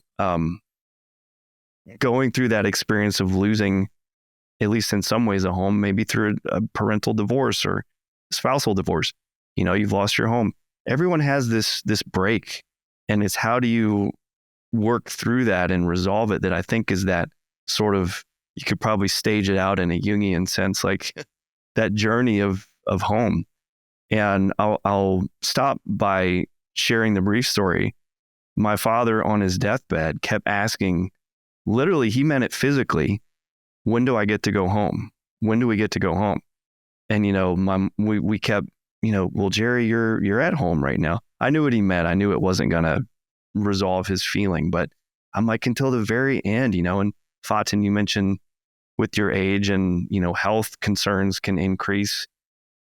going through that experience of losing, at least in some ways, a home, maybe through a parental divorce or spousal divorce, you know, you've lost your home. Everyone has this break, and it's how do you work through that and resolve it that I think is that sort of, you could probably stage it out in a Jungian sense, like that journey of home. And I'll stop by sharing the brief story. My father on his deathbed kept asking, literally, he meant it physically, when do I get to go home? When do we get to go home? And, you know, we kept, you know, well, Jerry, you're at home right now. I knew what he meant. I knew it wasn't going to resolve his feeling, but I'm like, until the very end, you know. And Fatin, you mentioned with your age and, you know, health concerns can increase.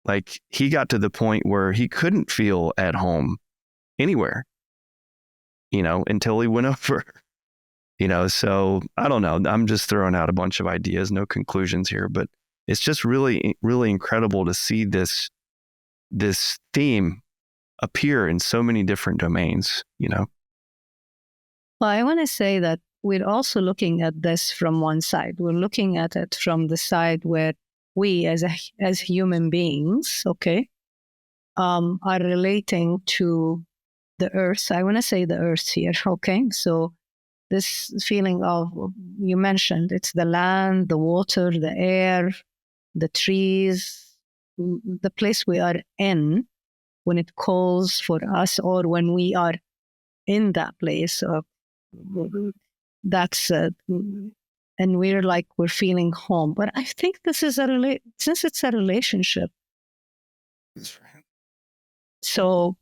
Like, he got to the point where he couldn't feel at home anywhere, you know, until he went over, you know. So I don't know. I'm just throwing out a bunch of ideas, no conclusions here, but it's just really, really incredible to see this theme appear in so many different domains, you know. Well, I want to say that we're also looking at this from one side. We're looking at it from the side where we as human beings, okay, are relating to the earth. I want to say the earth here, okay? So this feeling of, you mentioned, it's the land, the water, the air, the trees, the place we are in when it calls for us, or when we are in that place. That's and we're feeling home. But I think this is since it's a relationship. That's right. So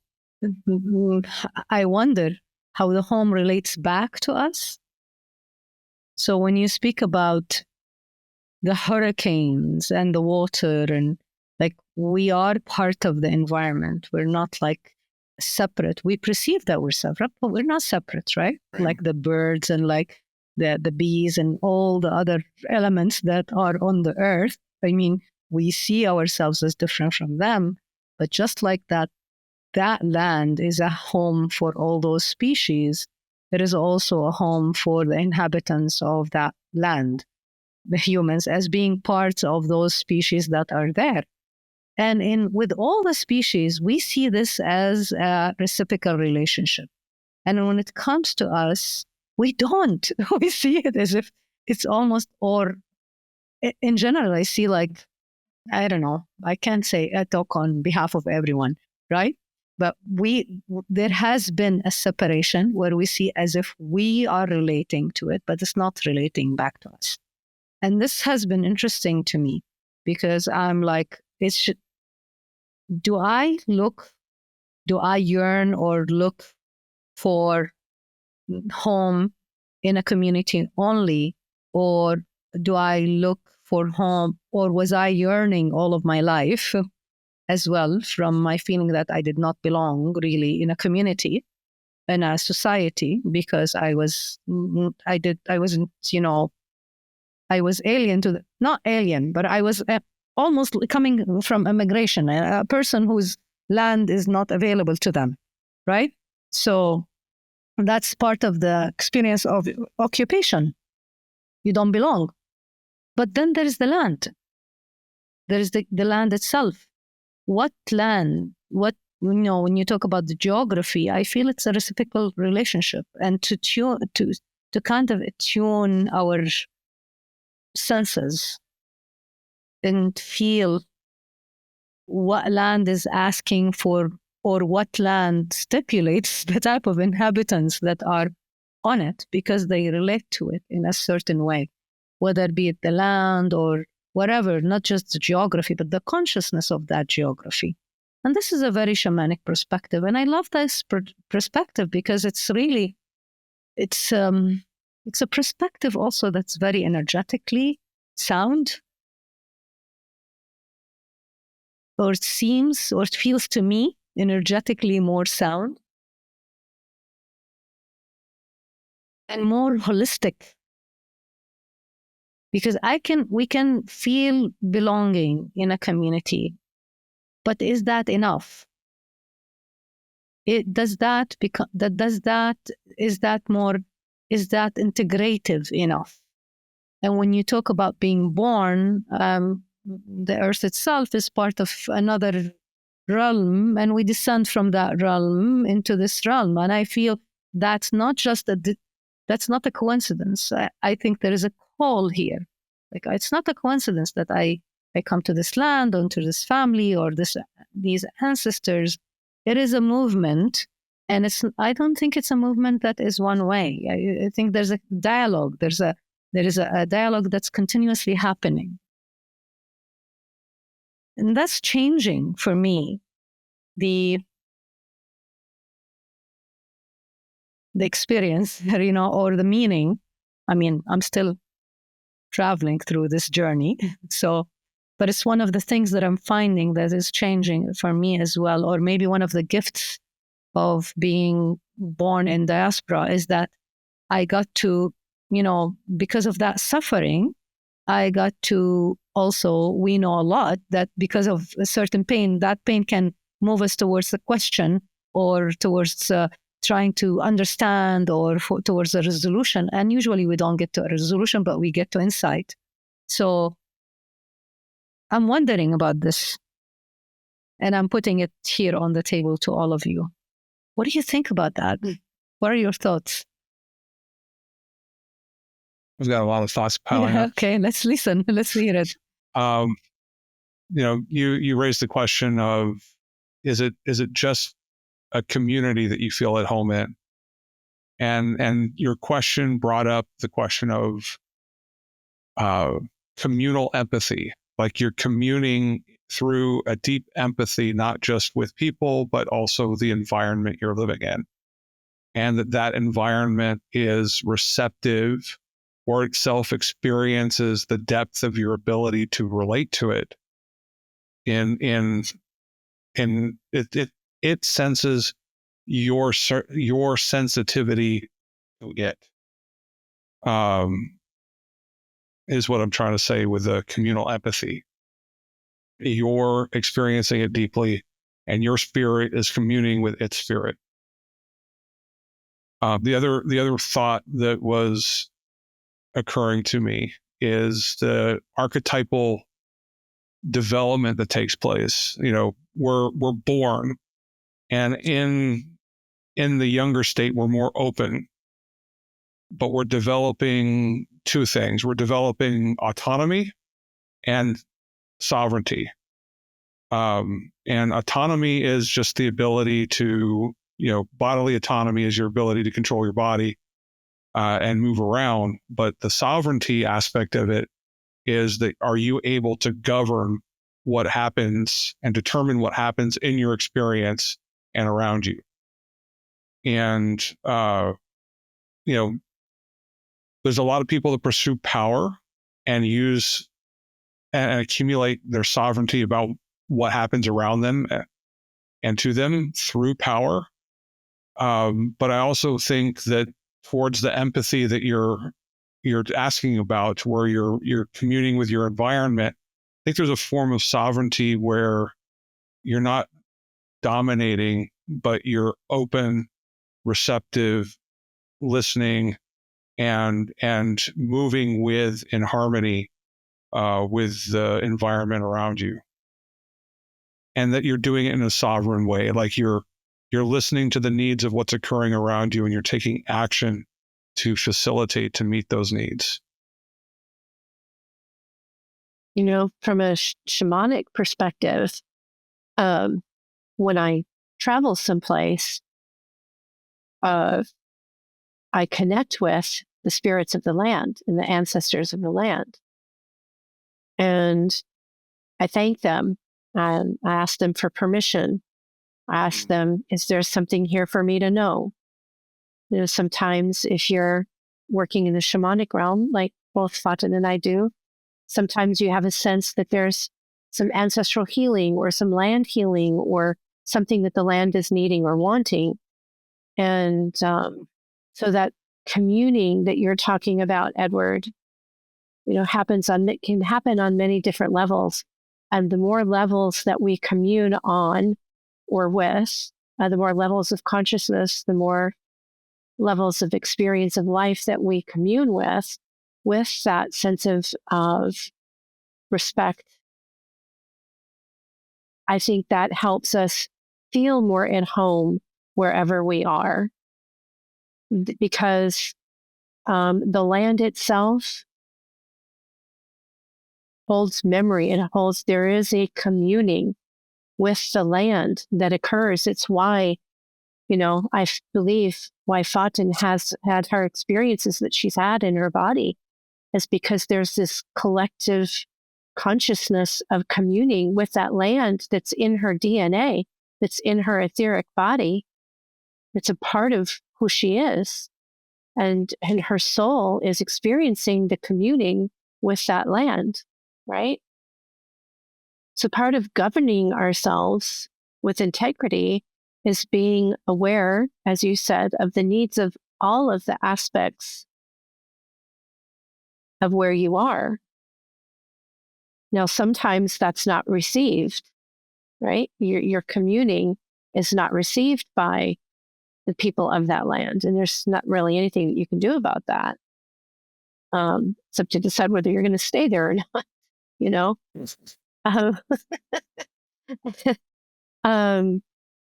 I wonder how the home relates back to us. So when you speak about the hurricanes and the water, and like, we are part of the environment. We're not like separate. We perceive that we're separate, but we're not separate, right? Like the birds and like the bees and all the other elements that are on the earth. I mean, we see ourselves as different from them, but just like that land is a home for all those species, it is also a home for the inhabitants of that land, the humans, as being parts of those species that are there. And with all the species, we see this as a reciprocal relationship. And when it comes to us, we don't. We see it as if it's almost, or in general, I see like, I don't know, I can't say I talk on behalf of everyone, right? But there has been a separation where we see as if we are relating to it, but it's not relating back to us. And this has been interesting to me, because I'm like, do I yearn or look for home in a community only, or do I look for home, or was I yearning all of my life as well from my feeling that I did not belong really in a community, in a society, because I wasn't, you know, I was alien to not alien, but I was almost coming from immigration, a person whose land is not available to them, right? So that's part of the experience of occupation. You don't belong. But then there is the land. There is the land itself. What land? What, you know, when you talk about the geography, I feel it's a reciprocal relationship, and to kind of attune our senses and feel what land is asking for, or what land stipulates the type of inhabitants that are on it, because they relate to it in a certain way, whether it be the land or whatever, not just the geography, but the consciousness of that geography. And this is a very shamanic perspective. And I love this perspective because it's really, it's a perspective also that's very energetically sound, or it seems, or it feels to me energetically more sound and more holistic. Because we can feel belonging in a community, but is that enough? Is that integrative enough? And when you talk about being born, the earth itself is part of another realm, and we descend from that realm into this realm. And I feel that's not just that's not a coincidence. I think there is a call here. Like, it's not a coincidence that I come to this land, or to this family, or these ancestors. It is a movement, and I don't think it's a movement that is one way. I think there's a dialogue. There is a dialogue that's continuously happening. And that's changing for me the experience, or the meaning. I mean, I'm still traveling through this journey. But it's one of the things that I'm finding that is changing for me as well. Or maybe one of the gifts of being born in diaspora is that I got to, because of that suffering, I got to also, we know a lot that because of a certain pain, that pain can move us towards the question, or towards trying to understand, or towards a resolution. And usually we don't get to a resolution, but we get to insight. So I'm wondering about this, and I'm putting it here on the table to all of you. What do you think about that? What are your thoughts? I've got a lot of thoughts piling up. Okay, let's listen. Let's hear it. You raised the question of, is it just a community that you feel at home in? And your question brought up the question of communal empathy. Like, you're communing through a deep empathy, not just with people, but also the environment you're living in. And that environment is receptive, or itself experiences the depth of your ability to relate to it. It senses your sensitivity to it. Is what I'm trying to say with the communal empathy. You're experiencing it deeply, and your spirit is communing with its spirit. The other thought that was occurring to me is the archetypal development that takes place. We're born, and in the younger state, we're more open, but we're developing two things. We're developing autonomy and sovereignty. And autonomy is just the ability to, bodily autonomy is your ability to control your body and move around. But the sovereignty aspect of it is that, are you able to govern what happens and determine what happens in your experience and around you? And, there's a lot of people that pursue power and use and accumulate their sovereignty about what happens around them and to them through power. But I also think that towards the empathy that you're asking about, where you're communing with your environment, I think there's a form of sovereignty where you're not dominating, but you're open, receptive, listening, and moving in harmony with the environment around you. And that you're doing it in a sovereign way. Like, you're listening to the needs of what's occurring around you, and you're taking action to facilitate, to meet those needs. From a shamanic perspective, when I travel someplace, I connect with the spirits of the land and the ancestors of the land. And I thank them And I ask them for permission. I ask them, is there something here for me to know? Sometimes if you're working in the shamanic realm, like both Fatin and I do, sometimes you have a sense that there's some ancestral healing or some land healing or something that the land is needing or wanting. And so that communing that you're talking about, Edward, can happen on many different levels. And the more levels that we commune on or with, the more levels of consciousness, the more levels of experience of life that we commune with that sense of respect, I think that helps us feel more at home wherever we are. Because the land itself holds memory and there is a communing with the land that occurs. It's why, I believe why Fatin has had her experiences that she's had in her body is because there's this collective consciousness of communing with that land that's in her DNA, that's in her etheric body. It's a part of who she is. And her soul is experiencing the communing with that land, right? So part of governing ourselves with integrity is being aware, as you said, of the needs of all of the aspects of where you are. Now, sometimes that's not received, right? Your communing is not received by the people of that land, and there's not really anything that you can do about that. It's up to decide whether you're going to stay there or not,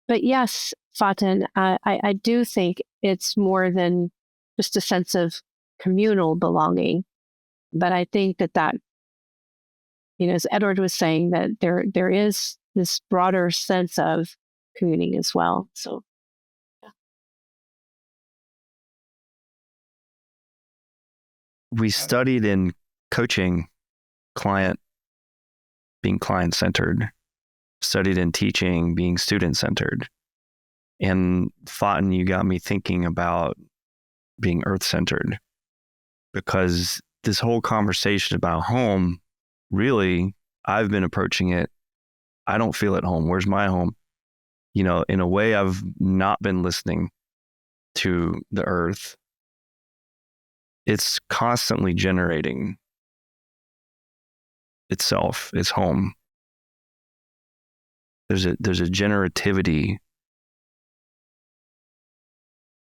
But yes, Fatin, I do think it's more than just a sense of communal belonging. But I think that as Edward was saying, that there is this broader sense of communing as well. So, yeah. We studied in coaching being client-centered, studied in teaching, being student-centered. And Fatin, you got me thinking about being earth-centered, because this whole conversation about home, really, I've been approaching it, I don't feel at home. Where's my home? In a way, I've not been listening to the earth. It's constantly generating itself, its home. There's a generativity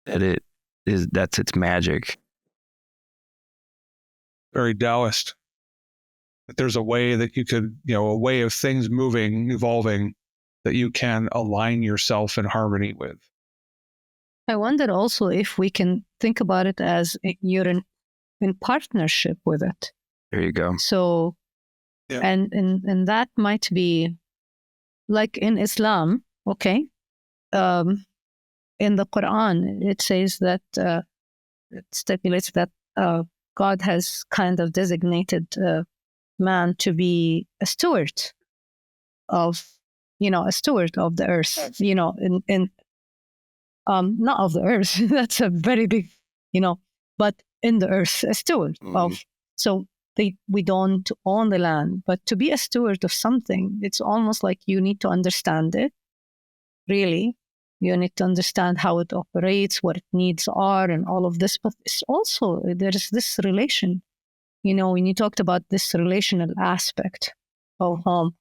that's its magic. Very Taoist. That there's a way that you could, a way of things moving, evolving, that you can align yourself in harmony with. I wonder also if we can think about it as you're in partnership with it. There you go. So, yeah. and that might be like in Islam, okay? In the Quran, it says that, it stipulates that God has kind of designated man to be a steward of, a steward of the earth, not of the earth. That's a very big, but in the earth, a steward of. So we don't own the land, but to be a steward of something, it's almost like you need to understand it, really. You need to understand how it operates, what its needs are, and all of this. But it's also, there's this relation, when you talked about this relational aspect of home,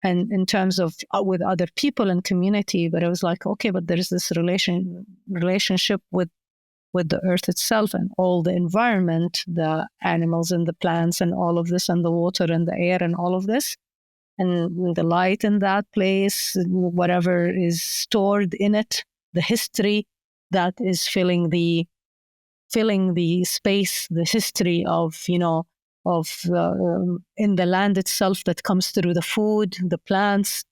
and in terms of with other people and community, but I was like, okay, but there's this relationship with the earth itself and all the environment, the animals and the plants and all of this, and the water and the air and all of this, and the light in that place, whatever is stored in it, the history that is filling the space, the history of, in the land itself that comes through the food, the plants.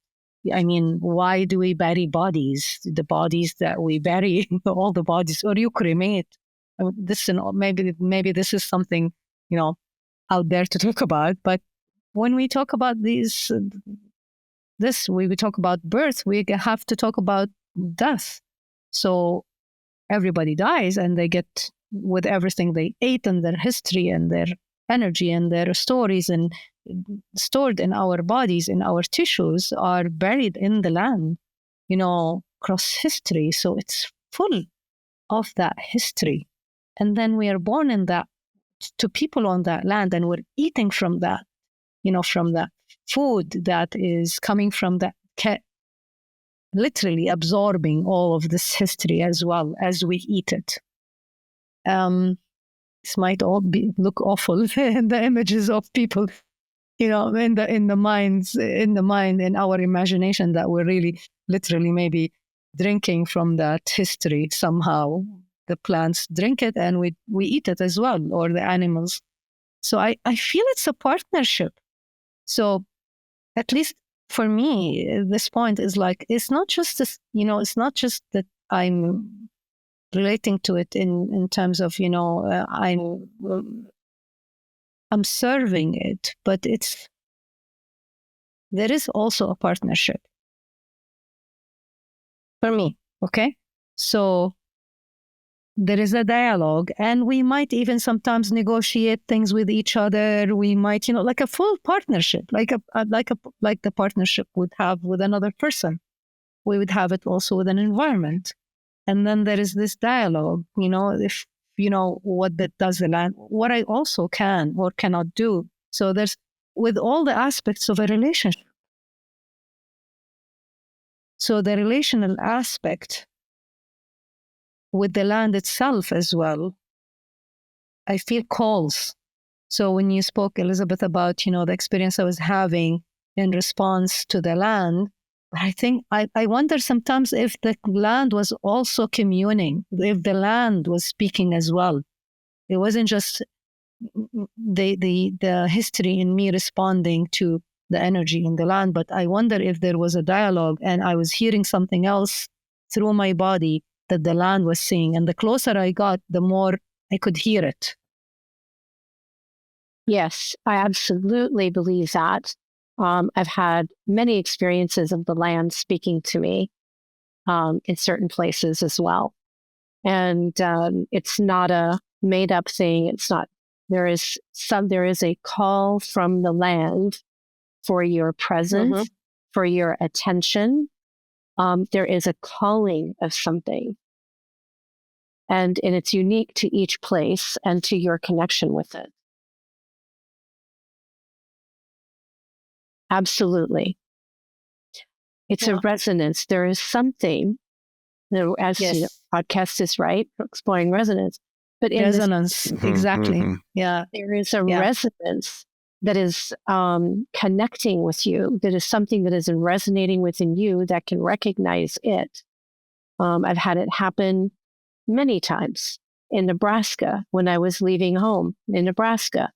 I mean, why do we bury bodies? The bodies that we bury, all the bodies, or you cremate. Maybe this is something, out there to talk about. But when we talk about these this, we talk about birth, we have to talk about death. So everybody dies, and they get with everything they ate and their history and their energy and their stories and stored in our bodies, in our tissues, are buried in the land, across history. So it's full of that history. And then we are born in that, to people on that land, and we're eating from that, from that food that is coming from that, literally absorbing all of this history as well as we eat it. This might all look awful in the images of people, in the mind, in our imagination, that we're really literally maybe drinking from that history somehow. The plants drink it, and we eat it as well, or the animals. So I feel it's a partnership. So at least for me, this point is like, it's not just this, it's not just that I'm relating to it in terms of, I'm serving it, but there is also a partnership for me. Okay. So there is a dialogue, and we might even sometimes negotiate things with each other. We might, like a full partnership, like the partnership would have with another person. We would have it also with an environment. And then there is this dialogue, if, what that does the land, what I also can or cannot do. So there's, with all the aspects of a relationship. So the relational aspect with the land itself as well, I feel calls. So when you spoke, Elizabeth, about, the experience I was having in response to the land, I think, I wonder sometimes if the land was also communing, if the land was speaking as well. It wasn't just the history in me responding to the energy in the land, but I wonder if there was a dialogue and I was hearing something else through my body that the land was saying. And the closer I got, the more I could hear it. Yes, I absolutely believe that. I've had many experiences of the land speaking to me in certain places as well. And it's not a made up thing. It's not, there is a call from the land for your presence, for your attention. There is a calling of something. And it's unique to each place and to your connection with it. Absolutely. It's a resonance. There is something, as the podcast is right, exploring resonance. But in resonance, exactly. Yeah. There is a resonance that is connecting with you, that is something that is resonating within you that can recognize it. I've had it happen many times in Nebraska when I was leaving home in Nebraska.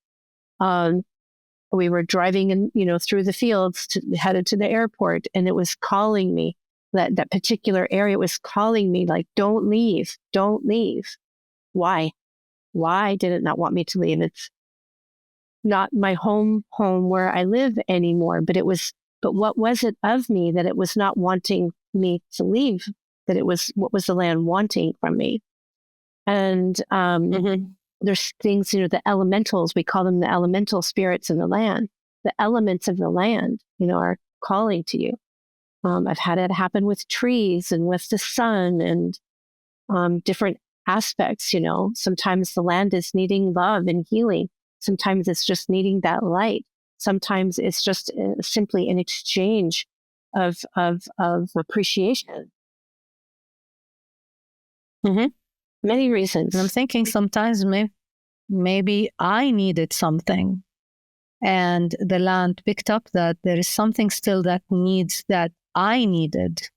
We were driving in, through the fields headed to the airport, and it was calling me. That particular area was calling me like, don't leave, don't leave. Why? Why did it not want me to leave? It's not my home where I live anymore, but what was it of me that it was not wanting me to leave? That it was, what was the land wanting from me? And there's things, the elementals, we call them the elemental spirits in the land. The elements of the land, are calling to you. I've had it happen with trees and with the sun and different aspects, Sometimes the land is needing love and healing. Sometimes it's just needing that light. Sometimes it's just simply an exchange of appreciation. Many reasons. And I'm thinking sometimes maybe I needed something, and the land picked up that there is something still that needs that I needed,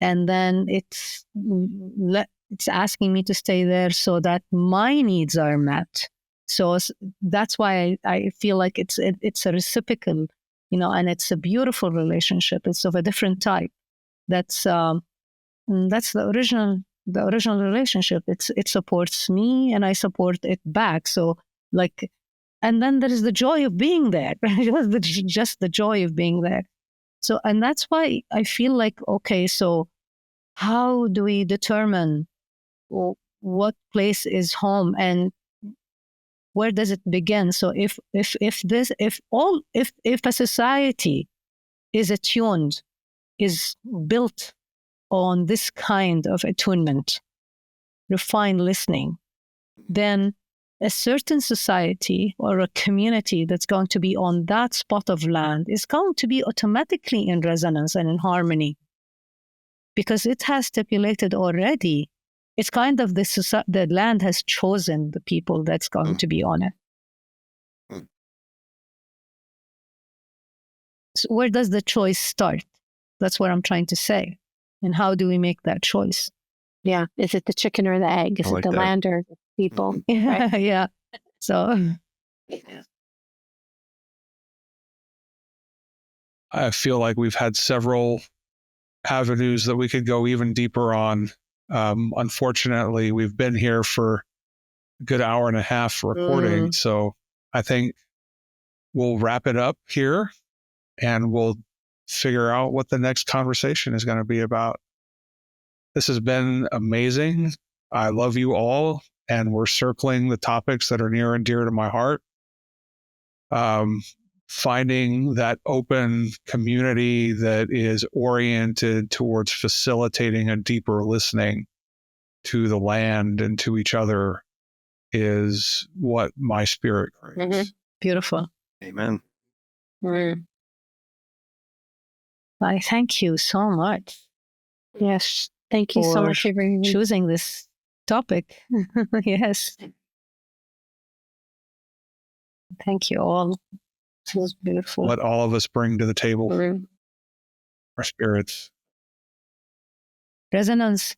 and then it's asking me to stay there so that my needs are met. So that's why I feel like it's a reciprocal, and it's a beautiful relationship. It's of a different type. That's the original relationship. It supports me and I support it back. So and then there is the joy of being there. Just the joy of being there. So, and that's why I feel like, okay, so how do we determine what place is home and where does it begin? So if a society is attuned, is built on this kind of attunement, refined listening, then a certain society or a community that's going to be on that spot of land is going to be automatically in resonance and in harmony because it has stipulated already. It's kind of the land has chosen the people that's going to be on it. So where does the choice start? That's what I'm trying to say. And how do we make that choice? Yeah. Is it the chicken or the egg? Is I it like the that. land or the people? Yeah, Right? yeah. So I feel like we've had several avenues that we could go even deeper on. Unfortunately, we've been here for a good hour and a half recording. So I think we'll wrap it up here and we'll figure out what the next conversation is going to be about. This has been amazing. I love you all, and we're circling the topics that are near and dear to my heart. Finding that open community that is oriented towards facilitating a deeper listening to the land and to each other is what my spirit craves. beautiful. Amen. I thank you so much Yes. Thank you so for much, everyone. choosing this topic. Yes. Thank you all. It was beautiful. What all of us bring to the table, our spirits. Resonance.